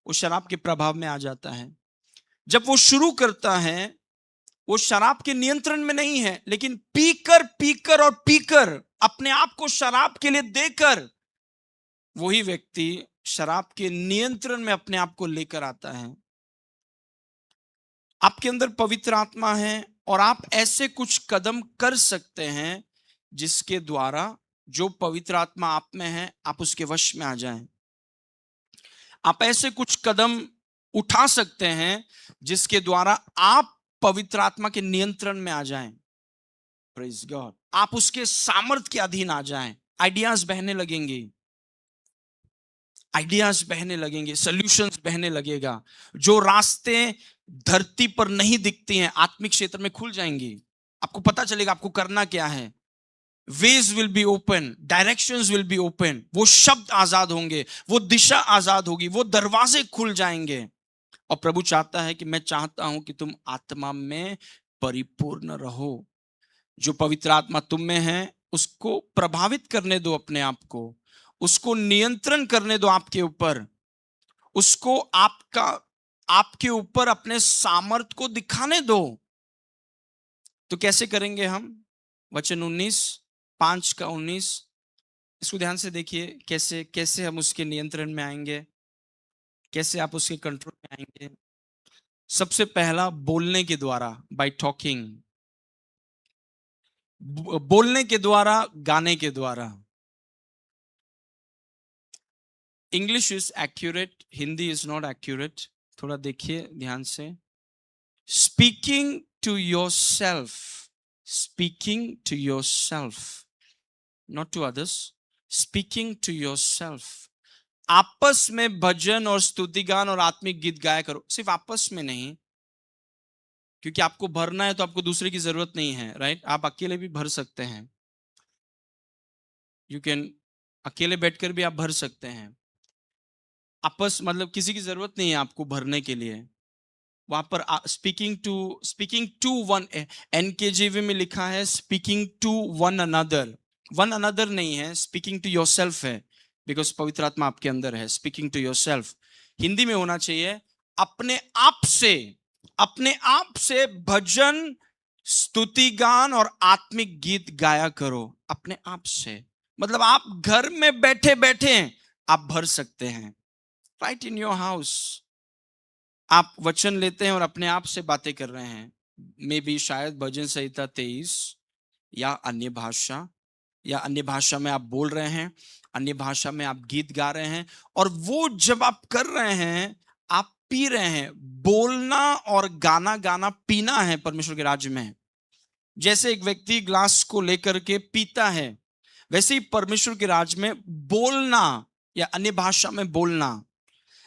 वो शराब के प्रभाव में आ जाता है। जब वो शुरू करता है वो शराब के नियंत्रण में नहीं है, लेकिन पीकर और पीकर अपने आप को शराब के लिए देकर वही व्यक्ति शराब के नियंत्रण में अपने आप को लेकर आता है। आपके अंदर पवित्र आत्मा है और आप ऐसे कुछ कदम कर सकते हैं जिसके द्वारा जो पवित्र आत्मा आप में है आप उसके वश में आ जाएं। आप ऐसे कुछ कदम उठा सकते हैं जिसके द्वारा आप पवित्र आत्मा के नियंत्रण में आ जाएं। Praise God. आप उसके सामर्थ्य के अधीन आ जाएं। आइडियाज बहने लगेंगे, आइडियाज बहने लगेंगे, सॉल्यूशंस बहने लगेगा। जो रास्ते धरती पर नहीं दिखती हैं आत्मिक क्षेत्र में खुल जाएंगी। आपको पता चलेगा आपको करना क्या है। Veg will be open, directions will be open. वो शब्द आजाद होंगे, वो दिशा आजाद होगी, वो दरवाजे खुल जाएंगे। और प्रभु चाहता है कि मैं चाहता हूं कि तुम आत्मा में परिपूर्ण रहो। जो पवित्र आत्मा तुम में है उसको प्रभावित करने दो, अपने आप को उसको नियंत्रण करने दो आपके ऊपर, उसको आपके ऊपर अपने सामर्थ्य को दिखाने दो। तो कैसे करेंगे हम? वचन 5:19, इसको ध्यान से देखिए। कैसे कैसे हम उसके नियंत्रण में आएंगे, कैसे आप उसके कंट्रोल में आएंगे। सबसे पहला बोलने के द्वारा, बाय टॉकिंग। बोलने के द्वारा, गाने के द्वारा। English is accurate, Hindi is not accurate. थोड़ा देखिए ध्यान से। Speaking to yourself, speaking to yourself, not to others, speaking to yourself. आपस में भजन और स्तुति गान और आत्मिक गीत गाया करो। सिर्फ आपस में नहीं, क्योंकि आपको भरना है तो आपको दूसरे की जरूरत नहीं है, राइट। आप अकेले भी भर सकते हैं, यू कैन, अकेले बैठकर भी आप भर सकते हैं। आपस मतलब किसी की जरूरत नहीं है आपको भरने के लिए। वहां पर स्पीकिंग टू वन, एनकेजीवी में लिखा है speaking to one another. One another नहीं है, स्पीकिंग टू योरसेल्फ है, बिकॉज पवित्र आत्मा आपके अंदर है। स्पीकिंग टू योरसेल्फ हिंदी में होना चाहिए अपने आप से, अपने आप से भजन, स्तुति गान और आत्मिक गीत गाया करो अपने आप से। मतलब आप घर में बैठे बैठे आप भर सकते हैं, राइट इन योर हाउस। आप वचन लेते हैं और अपने आप से बातें कर रहे हैं, मे बी शायद भजन संहिता 23 या अन्य भाषा, या अन्य भाषा में आप बोल रहे हैं, अन्य भाषा में आप गीत गा रहे हैं। और वो जब आप कर रहे हैं आप पी रहे हैं। बोलना और गाना, गाना पीना है परमेश्वर के राज्य में। जैसे एक व्यक्ति ग्लास को लेकर के पीता है, वैसे ही परमेश्वर के राज्य में बोलना या अन्य भाषा में बोलना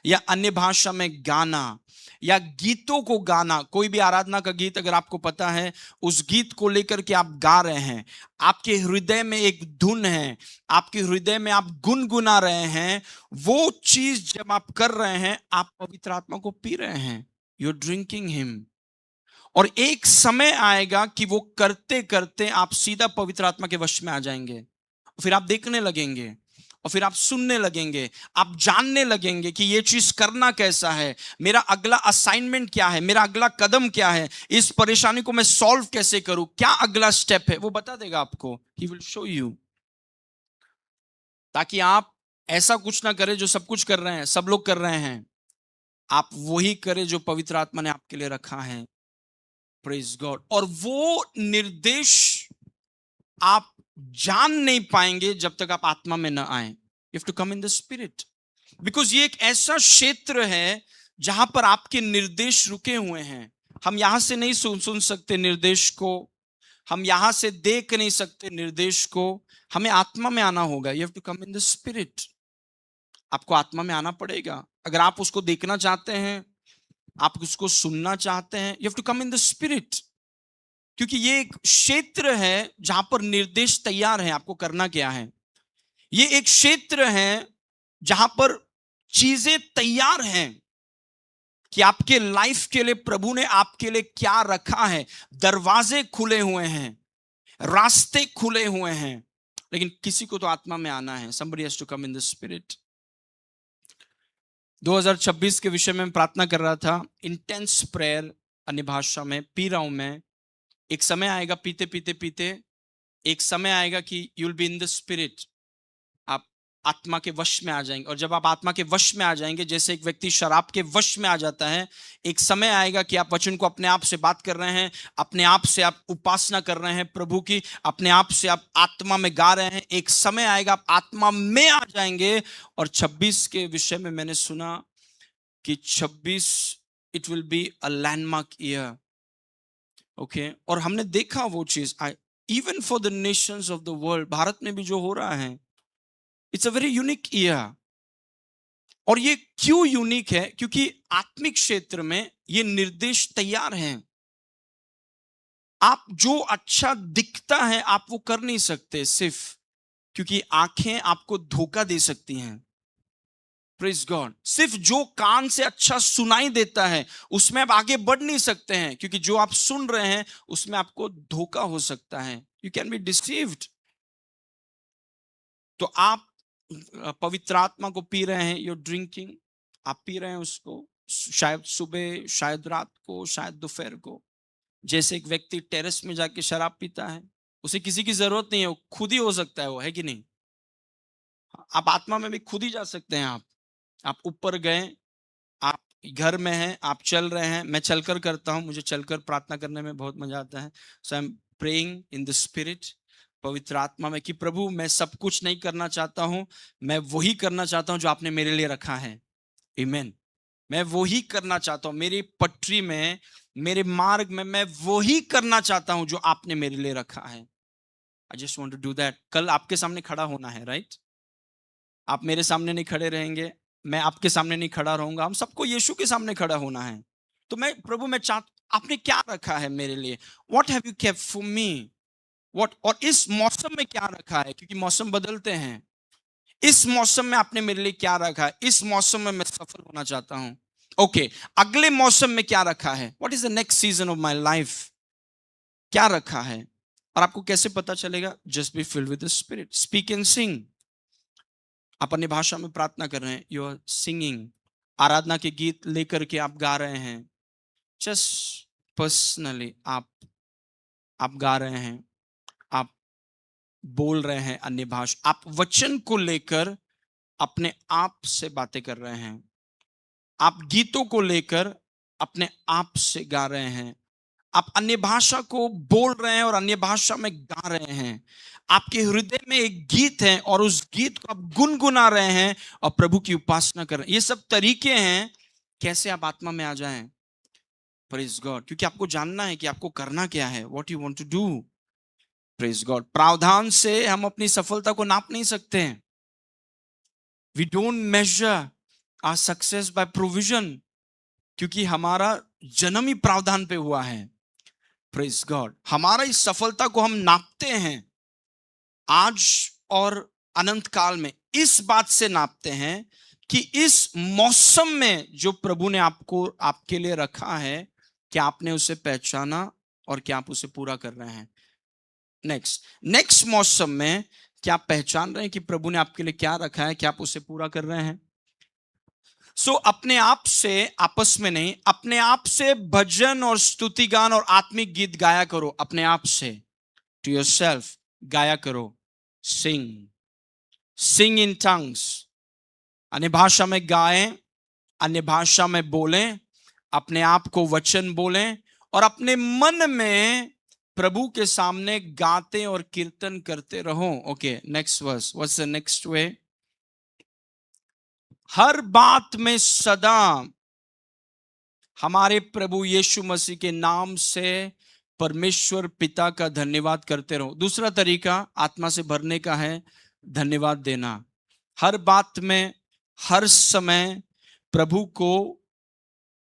या अन्य भाषा में गाना या गीतों को गाना। कोई भी आराधना का गीत अगर आपको पता है, उस गीत को लेकर के आप गा रहे हैं, आपके हृदय में एक धुन है, आपके हृदय में आप गुनगुना रहे हैं, वो चीज जब आप कर रहे हैं आप पवित्र आत्मा को पी रहे हैं। You are drinking him. और एक समय आएगा कि वो करते करते आप सीधा पवित्र आत्मा के वश में आ जाएंगे। फिर आप देखने लगेंगे और फिर आप सुनने लगेंगे, आप जानने लगेंगे कि ये चीज करना कैसा है, मेरा अगला असाइनमेंट क्या है, मेरा अगला कदम क्या है, इस परेशानी को मैं सॉल्व कैसे करूं, क्या अगला स्टेप है, वो बता देगा आपको। He will show you. ताकि आप ऐसा कुछ ना करें जो सब कुछ कर रहे हैं, सब लोग कर रहे हैं। आप वही करें जो पवित्र आत्मा ने आपके लिए रखा है। Praise God. और वो निर्देश आप जान नहीं पाएंगे जब तक आप आत्मा में न आए। You have to come in the spirit, because ये एक ऐसा क्षेत्र है जहां पर आपके निर्देश रुके हुए हैं। हम यहां से नहीं सुन सकते निर्देश को, हम यहां से देख नहीं सकते निर्देश को, हमें आत्मा में आना होगा। You have to come in the spirit. आपको आत्मा में आना पड़ेगा अगर आप उसको देखना चाहते हैं, आप उसको सुनना चाहते हैं। You have to come in the spirit, क्योंकि ये एक क्षेत्र है जहां पर निर्देश तैयार है आपको करना क्या है। ये एक क्षेत्र है जहां पर चीजें तैयार हैं कि आपके लाइफ के लिए प्रभु ने आपके लिए क्या रखा है। दरवाजे खुले हुए हैं, रास्ते खुले हुए हैं, लेकिन किसी को तो आत्मा में आना है। somebody has to come in the spirit। 2026 के विषय में प्रार्थना कर रहा था, इंटेंस प्रेयर, अन्य भाषा में पी रहा हूं मैं। एक समय आएगा पीते पीते पीते, एक समय आएगा कि you will be in the spirit, आप आत्मा के वश में आ जाएंगे। और जब आप आत्मा के वश में आ जाएंगे, जैसे एक व्यक्ति शराब के वश में आ जाता है, एक समय आएगा कि आप वचन को अपने आप से बात कर रहे हैं, अपने आप से आप उपासना कर रहे हैं प्रभु की, अपने आप से आप आत्मा में गा रहे हैं। एक समय आएगा आप आत्मा में आ जाएंगे। और 26 के विषय में मैंने सुना कि 26 it will be a landmark year. Okay, और हमने देखा वो चीज, even for the Nations of the world, Bharat में भी जो हो रहा है, it's a very unique year. और ये क्यों यूनिक है? क्योंकि आत्मिक क्षेत्र में ये निर्देश तैयार हैं। आप जो अच्छा दिखता है आप वो कर नहीं सकते, सिर्फ क्योंकि आंखें आपको धोखा दे सकती हैं। Praise God. सिर्फ जो कान से अच्छा सुनाई देता है उसमें आप आगे बढ़ नहीं सकते हैं, क्योंकि जो आप सुन रहे हैं उसमें आपको धोखा हो सकता है। You can be deceived. तो आप पवित्र आत्मा को पी रहे हैं, योर ड्रिंकिंग, आप पी रहे हैं उसको, शायद सुबह, शायद रात को, शायद दोपहर को। जैसे एक व्यक्ति टेरेस में जाके शराब पीता है, उसे किसी की जरूरत नहीं है, वो खुद ही हो सकता है, वो है कि नहीं। आप आत्मा में भी खुद ही जा सकते हैं। आप ऊपर गए, आप घर में हैं, आप चल रहे हैं। मैं चलकर करता हूं, मुझे चलकर प्रार्थना करने में बहुत मजा आता है। So I am praying in the spirit, पवित्र आत्मा में, कि प्रभु मैं सब कुछ नहीं करना चाहता हूं, मैं वही करना चाहता हूं जो आपने मेरे लिए रखा है। आमीन। मैं वही करना चाहता हूं, मेरी पटरी में, मेरे मार्ग में मैं वही करना चाहता हूं जो आपने मेरे लिए रखा है। I just want to do that. कल आपके सामने खड़ा होना है, राइट? आप मेरे सामने नहीं खड़े रहेंगे, मैं आपके सामने नहीं खड़ा रहूंगा, हम सबको यीशु के सामने खड़ा होना है। तो मैं प्रभु, मैं आपने क्या रखा है मेरे लिए? What have you kept for me? What, और इस मौसम में क्या रखा है? क्योंकि मौसम बदलते हैं। इस मौसम में आपने मेरे लिए क्या रखा है, इस मौसम में मैं सफल होना चाहता हूं। ओके, अगले मौसम में क्या रखा है, what is the next season of my life, क्या रखा है। और आपको कैसे पता चलेगा, just be filled with the spirit, speak and सिंग। आप अपनी भाषा में प्रार्थना कर रहे हैं, यू आर सिंगिंग, आराधना के गीत लेकर के आप गा रहे हैं, जस्ट पर्सनली आप गा रहे हैं, आप बोल रहे हैं अन्य भाषा, आप वचन को लेकर अपने आप से बातें कर रहे हैं, आप गीतों को लेकर अपने आप से गा रहे हैं, आप अन्य भाषा को बोल रहे हैं और अन्य भाषा में गा रहे हैं। आपके हृदय में एक गीत है और उस गीत को आप गुनगुना रहे हैं और प्रभु की उपासना कर रहे हैं। ये सब तरीके हैं कैसे आप आत्मा में आ जाएं। प्रेज गॉड, क्योंकि आपको जानना है कि आपको करना क्या है, what you want to do. Praise God, प्रावधान से हम अपनी सफलता को नाप नहीं सकते हैं। We don't measure our success by provision, क्योंकि हमारा जन्म ही प्रावधान पे हुआ है। प्रेज गॉड, हमारा इस सफलता को हम नापते हैं आज और अनंत काल में, इस बात से नापते हैं कि इस मौसम में जो प्रभु ने आपको आपके लिए रखा है, क्या आपने उसे पहचाना और क्या आप उसे पूरा कर रहे हैं। नेक्स्ट मौसम में क्या आप पहचान रहे हैं कि प्रभु ने आपके लिए क्या रखा है, क्या आप उसे पूरा कर रहे हैं। सो अपने आप से, आपस में नहीं, अपने आप से भजन और स्तुति गान और आत्मिक गीत गाया करो। अपने आप से, टू योरसेल्फ गाया करो। सिंग इन टंग्स, अन्य भाषा में गाएं, अन्य भाषा में बोलें, अपने आप को वचन बोलें और अपने मन में प्रभु के सामने गाते और कीर्तन करते रहो। Okay, next verse, what's the next way. हर बात में सदा हमारे प्रभु यीशु मसीह के नाम से परमेश्वर पिता का धन्यवाद करते रहो। दूसरा तरीका आत्मा से भरने का है धन्यवाद देना। हर बात में, हर समय प्रभु को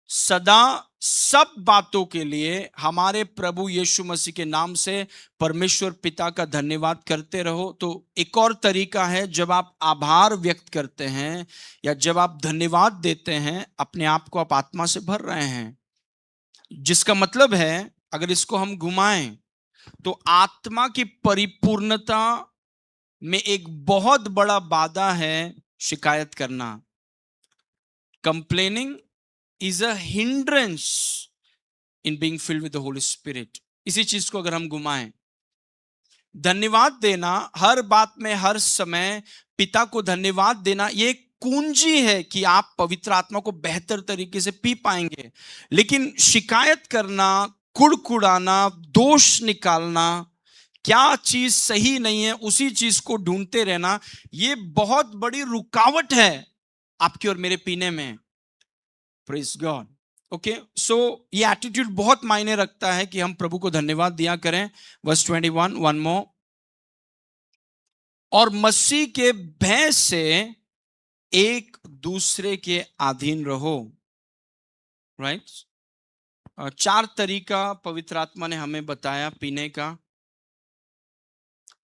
सदा सब बातों के लिए हमारे प्रभु यीशु मसीह के नाम से परमेश्वर पिता का धन्यवाद करते रहो। तो एक और तरीका है, जब आप आभार व्यक्त करते हैं या जब आप धन्यवाद देते हैं, अपने आप को आप आत्मा से भर रहे हैं, जिसका मतलब है अगर इसको हम घुमाएं तो आत्मा की परिपूर्णता में एक बहुत बड़ा बाधा है शिकायत करना। Complaining is a hindrance in being filled with the Holy Spirit. इसी चीज को अगर हम घुमाएं, धन्यवाद देना, हर बात में हर समय पिता को धन्यवाद देना, ये कुंजी है कि आप पवित्र आत्मा को बेहतर तरीके से पी पाएंगे। लेकिन शिकायत करना, कुड़कुड़ाना, दोष निकालना, क्या चीज सही नहीं है उसी चीज को ढूंढते रहना, ये बहुत बड़ी रुकावट है आपकी और मेरे पीने में। Praise God. ओके, सो ये एटीट्यूड बहुत मायने रखता है कि हम प्रभु को धन्यवाद दिया करें। Verse 21, one more. और मसीह के भय से एक दूसरे के अधीन रहो। राइट, चार तरीका पवित्र आत्मा ने हमें बताया पीने का।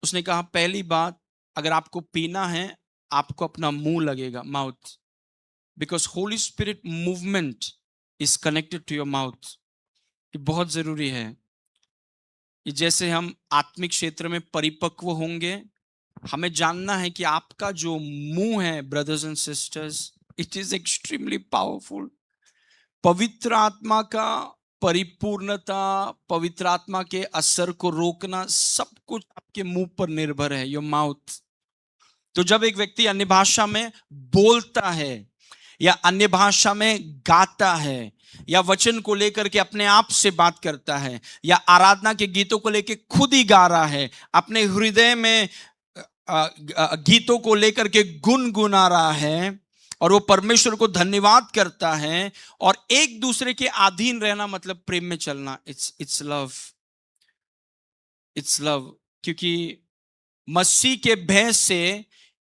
उसने कहा पहली बात, अगर आपको पीना है आपको अपना मुंह लगेगा, mouth, because Holy Spirit movement is connected to your mouth। ये बहुत जरूरी है। ये जैसे हम आत्मिक क्षेत्र में परिपक्व होंगे, हमें जानना है कि आपका जो मुंह है brothers and sisters, it is extremely powerful. पवित्र आत्मा का परिपूर्णता, पवित्र आत्मा के असर को रोकना, सब कुछ आपके मुंह पर निर्भर है, योर माउथ। तो जब एक व्यक्ति अन्य भाषा में बोलता है या अन्य भाषा में गाता है या वचन को लेकर के अपने आप से बात करता है या आराधना के गीतों को लेकर खुद ही गा रहा है, अपने हृदय में गीतों को लेकर के गुनगुना रहा है और वो परमेश्वर को धन्यवाद करता है और एक दूसरे के अधीन रहना मतलब प्रेम में चलना। It's love, it's love. क्योंकि मसीह के भय से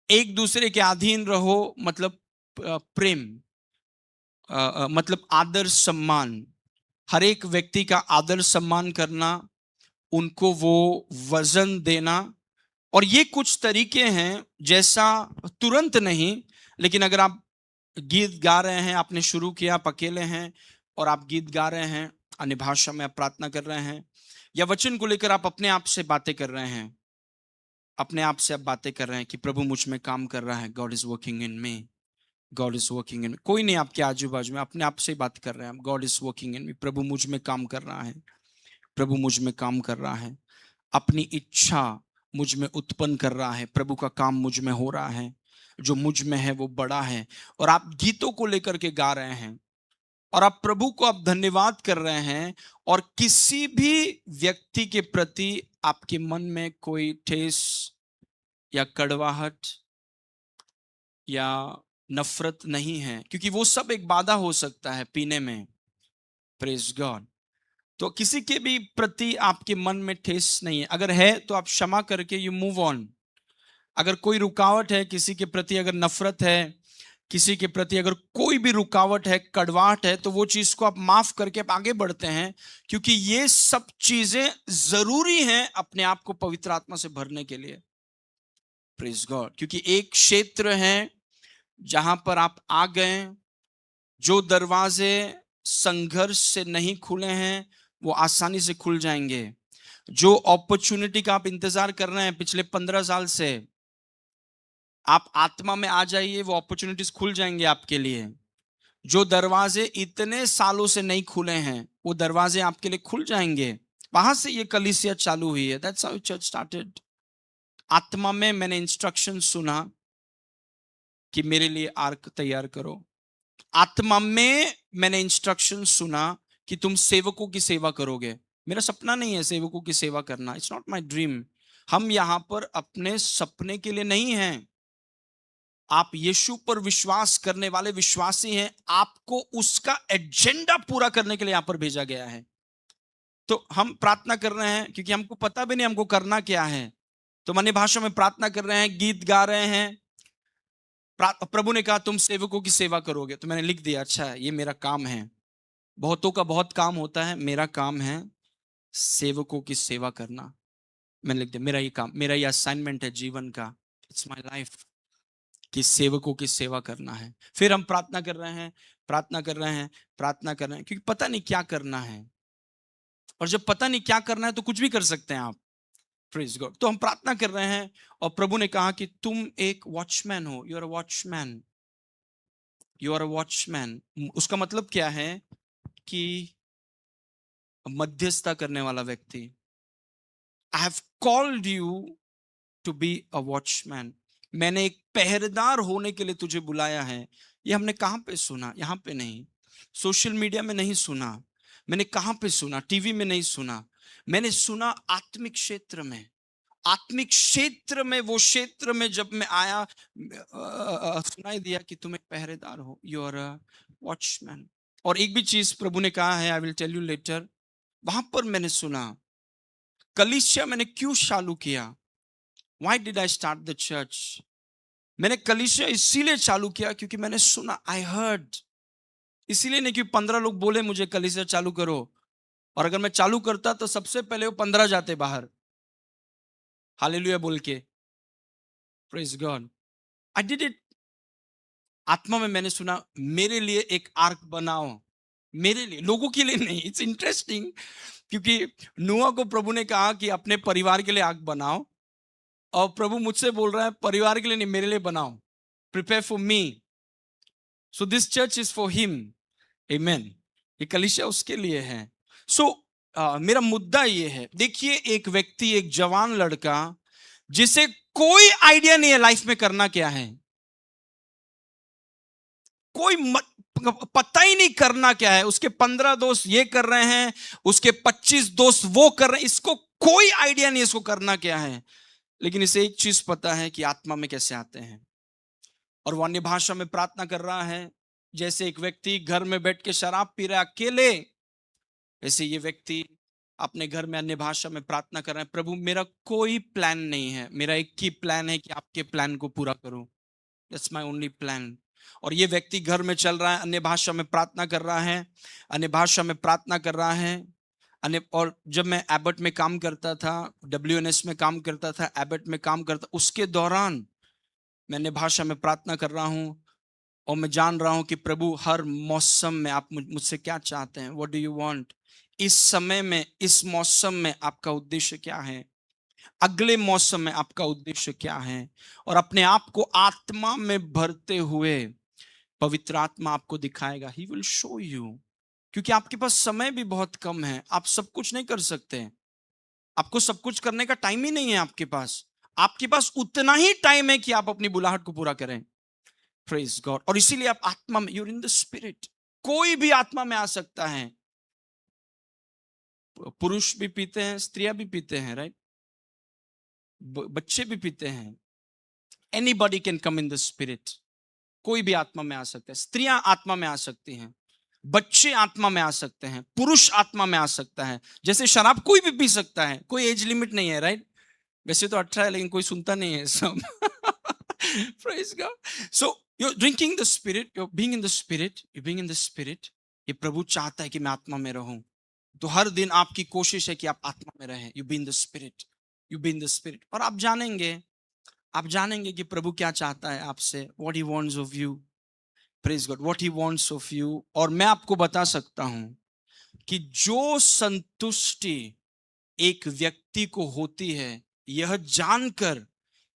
एक दूसरे के अधीन रहो मतलब प्रेम, मतलब आदर सम्मान, हर एक व्यक्ति का आदर सम्मान करना, उनको वो वजन देना और ये कुछ तरीके हैं, जैसा तुरंत नहीं, लेकिन अगर आप गीत गा रहे हैं, आपने शुरू किया, आप अकेले हैं और आप गीत गा रहे हैं, अन्य भाषा में आप प्रार्थना कर रहे हैं, या वचन को लेकर आप अपने आप से बातें कर रहे हैं, अपने आप से आप बातें कर रहे हैं कि प्रभु मुझ में काम कर रहा है, God is working in me, God is working in me. कोई नहीं आपके आजू बाजू में, अपने आप से ही बात कर रहे हैं, गॉड इज वर्किंग इन मी, प्रभु मुझ में काम कर रहा है, प्रभु मुझ में काम कर रहा है, अपनी इच्छा मुझ में उत्पन्न कर रहा है, प्रभु का काम मुझ में हो रहा है, जो मुझ में है वो बड़ा है। और आप गीतों को लेकर के गा रहे हैं और आप प्रभु को आप धन्यवाद कर रहे हैं, और किसी भी व्यक्ति के प्रति आपके मन में कोई ठेस या कड़वाहट या नफरत नहीं है, क्योंकि वो सब एक बाधा हो सकता है पीने में। Praise God. तो किसी के भी प्रति आपके मन में ठेस नहीं है, अगर है तो आप क्षमा करके यू मूव ऑन। अगर कोई रुकावट है किसी के प्रति, अगर नफरत है किसी के प्रति, अगर कोई भी रुकावट है, कड़वाहट है, तो वो चीज को आप माफ करके आप आगे बढ़ते हैं, क्योंकि ये सब चीजें जरूरी हैं अपने आप को पवित्र आत्मा से भरने के लिए। Praise God. क्योंकि एक क्षेत्र है जहां पर आप आ गए, जो दरवाजे संघर्ष से नहीं खुले हैं वो आसानी से खुल जाएंगे। जो अपॉर्चुनिटी का आप इंतजार कर रहे हैं पिछले 15 साल से, आप आत्मा में आ जाइए, वो अपॉर्चुनिटीज खुल जाएंगे आपके लिए। जो दरवाजे इतने सालों से नहीं खुले हैं वो दरवाजे आपके लिए खुल जाएंगे। वहां से ये कलीसिया चालू हुई है। That's how church started. आत्मा में मैंने इंस्ट्रक्शन सुना कि मेरे लिए आर्क तैयार करो। आत्मा में मैंने इंस्ट्रक्शन सुना कि तुम सेवकों की सेवा करोगे। मेरा सपना नहीं है सेवकों की सेवा करना, इट्स नॉट माय ड्रीम। हम यहां पर अपने सपने के लिए नहीं हैं। आप यीशु पर विश्वास करने वाले विश्वासी हैं, आपको उसका एजेंडा पूरा करने के लिए यहां पर भेजा गया है। तो हम प्रार्थना कर रहे हैं क्योंकि हमको पता भी नहीं हमको करना क्या है, तो अन्य भाषा में प्रार्थना कर रहे हैं, गीत गा रहे हैं। प्रभु ने कहा तुम सेवकों की सेवा करोगे, तो मैंने लिख दिया अच्छा है, ये मेरा काम है। बहुतों का बहुत काम होता है, मेरा काम है सेवकों की सेवा करना। मैंने लिख दिया मेरा ये काम, मेरा ये असाइनमेंट है जीवन का, इट्स माय लाइफ, कि सेवकों की सेवा करना है। फिर हम प्रार्थना कर रहे हैं, प्रार्थना कर रहे हैं, प्रार्थना कर रहे हैं, क्योंकि पता नहीं क्या करना है, और जब पता नहीं क्या करना है तो कुछ भी कर सकते हैं आप। Praise God. तो हम प्रार्थना कर रहे हैं और प्रभु ने कहा कि तुम एक वॉचमैन हो, you are a watchman, you are a watchman. उसका मतलब क्या है कि मध्यस्थता करने वाला व्यक्ति। I have called you to be a watchman. मैंने एक पहरेदार होने के लिए तुझे बुलाया है। ये हमने कहां पे सुना? यहां पे नहीं, सोशल मीडिया में नहीं सुना, मैंने कहां पे सुना? टीवी में नहीं सुना, मैंने सुना आत्मिक क्षेत्र में। आत्मिक क्षेत्र में, वो क्षेत्र में जब मैं आया, सुनाई दिया कि तुम एक पहरेदार हो, यू आर अ वॉचमैन। और एक भी चीज प्रभु ने कहा है, I will tell you later. वहां पर मैंने सुना कलीसिया मैंने क्यों चालू किया, why did I start the church. मैंने कलीसिया इसीलिए चालू किया क्योंकि मैंने सुना, आई हर्ड। इसीलिए नहीं कि 15 लोग बोले मुझे कलीसिया चालू करो, और अगर मैं चालू करता तो सबसे पहले वो 15 जाते बाहर हालेलुया बोल के। Praise God. I did it. आत्मा में मैंने सुना मेरे लिए एक आर्क बनाओ, मेरे लिए, लोगों के लिए नहीं। इट्स इंटरेस्टिंग, क्योंकि नूह को प्रभु ने कहा कि अपने परिवार के लिए आर्क बनाओ, और प्रभु मुझसे बोल रहा है परिवार के लिए नहीं, मेरे लिए बनाओ, prepare for me, so this church is for him. Amen. ये कलीसिया उसके लिए है। सो मेरा मुद्दा ये है, देखिए एक व्यक्ति, एक जवान लड़का जिसे कोई आइडिया नहीं है लाइफ में करना क्या है, कोई पता ही नहीं करना क्या है। उसके 15 दोस्त ये कर रहे हैं, उसके 25 दोस्त वो कर रहे हैं, इसको कोई आइडिया नहीं इसको करना क्या है, लेकिन इसे एक चीज पता है कि आत्मा में कैसे आते हैं। और वो अन्य भाषा में प्रार्थना कर रहा है, जैसे एक व्यक्ति घर में बैठ के शराब पी रहा है अकेले, ऐसे ये व्यक्ति अपने घर में अन्य भाषा में प्रार्थना कर रहे हैं, प्रभु मेरा कोई प्लान नहीं है, मेरा एक ही प्लान है कि आपके प्लान को पूरा करूं, दैट्स माय ओनली प्लान। और ये व्यक्ति घर में चल रहा है, अन्य भाषा में प्रार्थना कर रहा है, अन्य भाषा में प्रार्थना कर रहा है, और जब मैं एबट में काम करता था, WNS में काम करता था, एबट में काम करता, उसके दौरान मैंने भाषा में प्रार्थना कर रहा हूं और मैं जान रहा हूं कि प्रभु हर मौसम में आप मुझसे क्या चाहते हैं, व्हाट डू यू वांट, इस समय में, इस मौसम में आपका उद्देश्य क्या है, अगले मौसम में आपका उद्देश्य क्या है। और अपने आप को आत्मा में भरते हुए पवित्र आत्मा आपको दिखाएगा, ही विल शो यू। क्योंकि आपके पास समय भी बहुत कम है, आप सब कुछ नहीं कर सकते, आपको सब कुछ करने का टाइम ही नहीं है आपके पास। आपके पास उतना ही टाइम है कि आप अपनी बुलाहट को पूरा करें। Praise God. और इसीलिए आप आत्मा में, यूर इन द स्पिरिट। कोई भी आत्मा में आ सकता है, पुरुष भी पीते हैं, स्त्रियां भी पीते हैं, राइट, बच्चे भी पीते हैं। Anybody can come in the spirit. कोई भी आत्मा में आ सकता है, स्त्रियां आत्मा में आ सकती हैं, बच्चे आत्मा में आ सकते हैं, पुरुष आत्मा में आ सकता है। जैसे शराब कोई भी पी सकता है, कोई एज लिमिट नहीं है, राइट। वैसे तो 18 है, लेकिन कोई सुनता नहीं है सब। Praise God. So you're drinking the spirit, you're being in the spirit, you're being in the spirit. ये प्रभु चाहता है कि मैं आत्मा में रहूं, तो हर दिन आपकी कोशिश है कि आप आत्मा में रहें। You be in the spirit, you be in the spirit। और आप जानेंगे कि प्रभु क्या चाहता है आपसे, what he wants of you। Praise God, what he wants of you। और मैं आपको बता सकता हूं कि जो संतुष्टि एक व्यक्ति को होती है, यह जानकर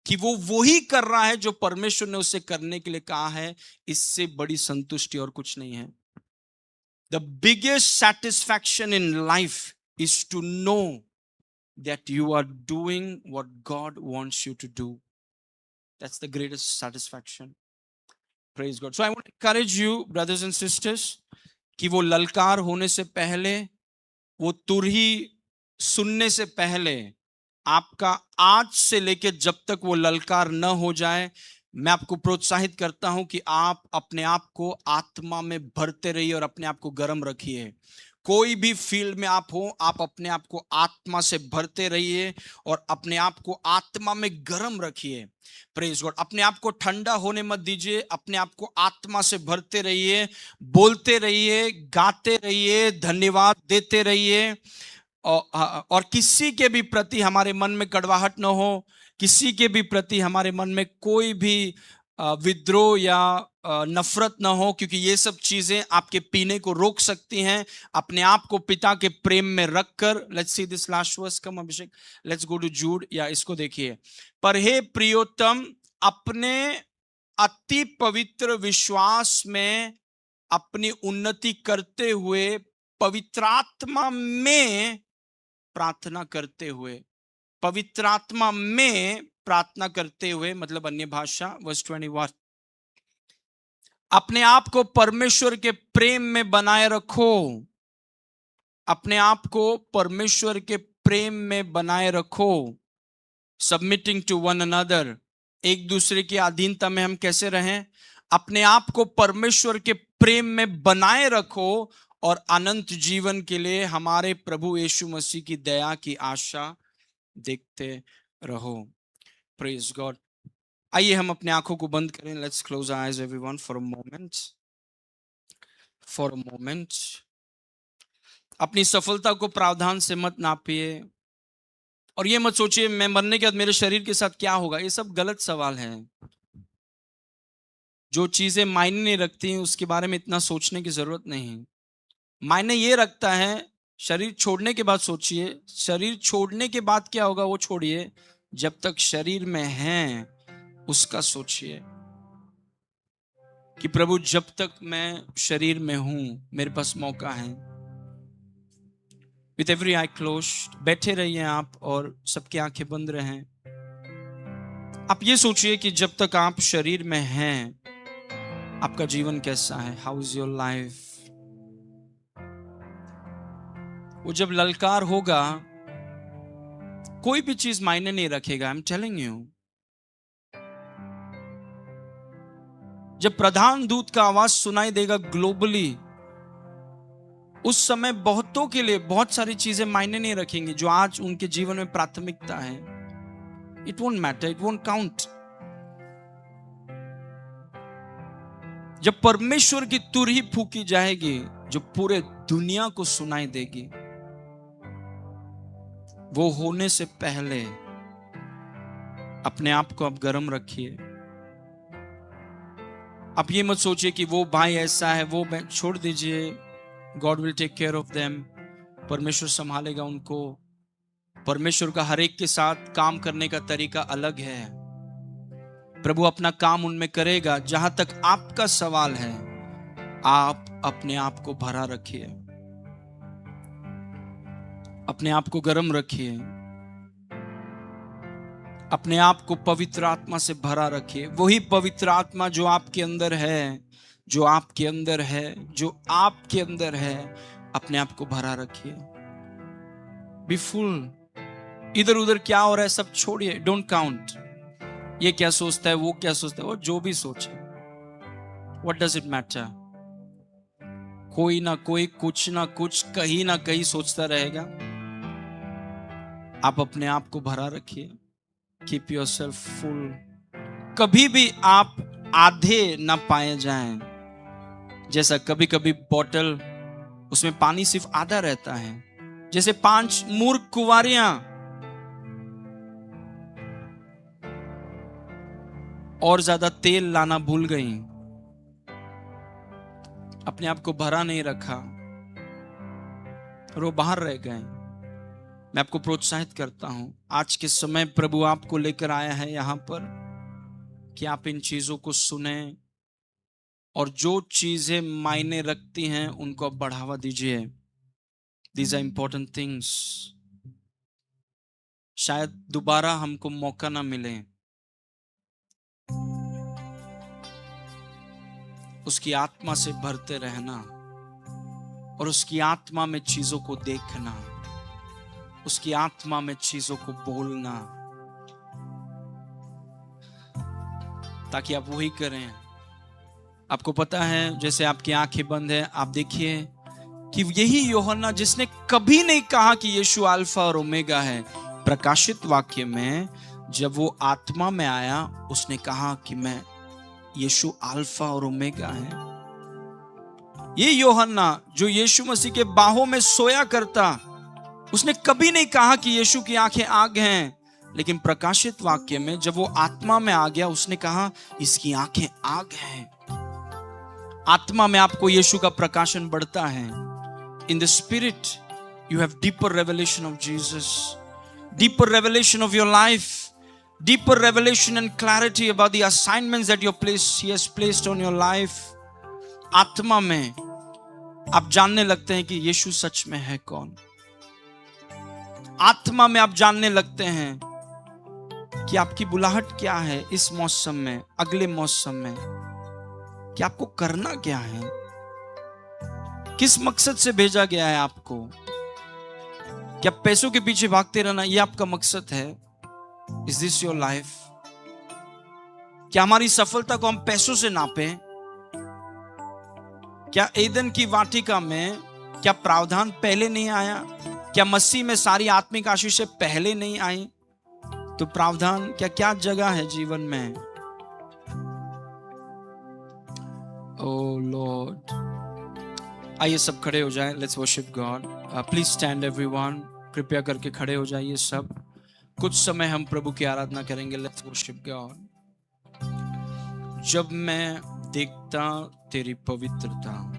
कि वो वही कर रहा है जो परमेश्वर ने उसे करने के लिए कहा है, इससे बड़ी संतुष्टि और कुछ नहीं है। The biggest satisfaction in life is to know that you are doing what God wants you to do. That's the greatest satisfaction. Praise God. So I want to encourage you, brothers and sisters, कि वो ललकार होने से पहले, वो तुरही सुनने से पहले, आपका आज से लेकर जब तक वो ललकार न हो जाए, मैं आपको प्रोत्साहित करता हूं कि आप अपने आप को आत्मा में भरते रहिए और अपने आप को गर्म रखिए। कोई भी फील्ड में आप हो, आप अपने आप को आत्मा से भरते रहिए और अपने आप को आत्मा में गर्म रखिए। Praise God. अपने आप को ठंडा होने मत दीजिए, अपने आप को आत्मा से भरते रहिए, बोलते रहिए, गाते रहिए, धन्यवाद देते रहिए। और किसी के भी प्रति हमारे मन में कड़वाहट न हो, किसी के भी प्रति हमारे मन में कोई भी विद्रोह या नफरत ना हो, क्योंकि ये सब चीजें आपके पीने को रोक सकती हैं। अपने आप को पिता के प्रेम में रखकर, let's see this last verse, come Abhishek, let's go to Jude, या इसको देखिए। पर हे प्रियोतम, अपने अति पवित्र विश्वास में अपनी उन्नति करते हुए पवित्रात्मा में प्रार्थना करते हुए, पवित्रात्मा में प्रार्थना करते हुए, मतलब अन्य भाषा, वर्स 21, अपने आप को परमेश्वर के प्रेम में बनाए रखो। अपने आप को परमेश्वर के प्रेम में बनाए रखो। सबमिटिंग टू वन अनदर, एक दूसरे की अधीनता में हम कैसे रहें? अपने आप को परमेश्वर के प्रेम में बनाए रखो और अनंत जीवन के लिए हमारे प्रभु यीशु मसीह की दया की आशा देखते रहो। Praise God. आइए हम अपने आंखों को बंद करें। Let's close our eyes everyone for a moment. For a moment अपनी सफलता को प्रावधान से मत नापिए और ये मत सोचिए मैं मरने के बाद मेरे शरीर के साथ क्या होगा। ये सब गलत सवाल है। जो चीजें मायने नहीं रखती हैं उसके बारे में इतना सोचने की जरूरत नहीं। मायने ये रखता है शरीर छोड़ने के बाद सोचिए। शरीर छोड़ने के बाद क्या होगा वो छोड़िए, जब तक शरीर में हैं उसका सोचिए कि प्रभु जब तक मैं शरीर में हूं मेरे पास मौका है। विथ एवरी आई क्लोज्ड, बैठे रहिए आप और सबकी आंखें बंद रहें। आप ये सोचिए कि जब तक आप शरीर में हैं आपका जीवन कैसा है। How is your life. वो जब ललकार होगा कोई भी चीज मायने नहीं रखेगा। I am telling you. जब प्रधान दूत का आवाज सुनाई देगा ग्लोबली, उस समय बहुतों के लिए बहुत सारी चीजें मायने नहीं रखेंगी जो आज उनके जीवन में प्राथमिकता है। It won't matter, it won't count. जब परमेश्वर की तुरही फूकी जाएगी जो पूरे दुनिया को सुनाई देगी, वो होने से पहले अपने आप को आप गर्म रखिए। आप ये मत सोचिए कि वो भाई ऐसा है, वो छोड़ दीजिए, God will take care of them, परमेश्वर संभालेगा उनको। परमेश्वर का हर एक के साथ काम करने का तरीका अलग है। प्रभु अपना काम उनमें करेगा। जहां तक आपका सवाल है, आप अपने आप को भरा रखिए, अपने आप को गर्म रखिए, अपने आप को पवित्र आत्मा से भरा रखिए। वही पवित्र आत्मा जो आपके अंदर है, जो आपके अंदर है, जो आपके अंदर है, अपने आप को भरा रखिए। Be full. इधर उधर क्या हो रहा है सब छोड़िए। डोंट काउंट, ये क्या सोचता है, वो क्या सोचता है, वो जो भी सोचे, व्हाट डज इट मैटर। कोई ना कोई कुछ ना कुछ कहीं ना कहीं सोचता रहेगा। आप अपने आप को भरा रखिए। Keep yourself full. कभी भी आप आधे ना पाए जाएं। जैसा कभी कभी बोतल, उसमें पानी सिर्फ आधा रहता है। जैसे 5 मूर्ख कुंवारियां और ज्यादा तेल लाना भूल गई, अपने आप को भरा नहीं रखा और वो बाहर रह गए। मैं आपको प्रोत्साहित करता हूं, आज के समय प्रभु आपको लेकर आया है यहां पर कि आप इन चीजों को सुने और जो चीजें मायने रखती हैं उनको आप बढ़ावा दीजिए। These are important things। शायद दोबारा हमको मौका ना मिले उसकी आत्मा से भरते रहना और उसकी आत्मा में चीजों को देखना, उसकी आत्मा में चीजों को बोलना, ताकि आप वही करें। आपको पता है, जैसे आपकी आंखें बंद है, आप देखिए कि यही यूहन्ना जिसने कभी नहीं कहा कि यीशु अल्फा और ओमेगा है, प्रकाशित वाक्य में जब वो आत्मा में आया, उसने कहा कि मैं यीशु अल्फा और ओमेगा है। ये यूहन्ना जो यीशु मसीह के बाहों में सोया करता, उसने कभी नहीं कहा कि यीशु की आंखें आग हैं, लेकिन प्रकाशित वाक्य में जब वो आत्मा में आ गया, उसने कहा इसकी आंखें आग हैं। आत्मा में आपको यीशु का प्रकाशन बढ़ता है। इन the spirit you have deeper revelation of Jesus, deeper revelation of your life, deeper revelation and clarity about the assignments that he has placed on your life। आत्मा में आप जानने लगते हैं कि यीशु सच में है कौन। आत्मा में आप जानने लगते हैं कि आपकी बुलाहट क्या है इस मौसम में, अगले मौसम में, कि आपको करना क्या है, किस मकसद से भेजा गया है आपको। क्या पैसों के पीछे भागते रहना यह आपका मकसद है? Is this your life? क्या हमारी सफलता को हम पैसों से नापें? क्या ईदन की वाटिका में क्या प्रावधान पहले नहीं आया? क्या मसीह में सारी आत्मिक आशीष पहले नहीं आई? तो प्रावधान क्या जगह है जीवन में? Oh Lord, आइए सब खड़े हो जाएं। Let's worship God। Please stand everyone। कृपया करके खड़े हो जाइए सब। कुछ समय हम प्रभु की आराधना करेंगे। Let's worship God। जब मैं देखता तेरी पवित्रता,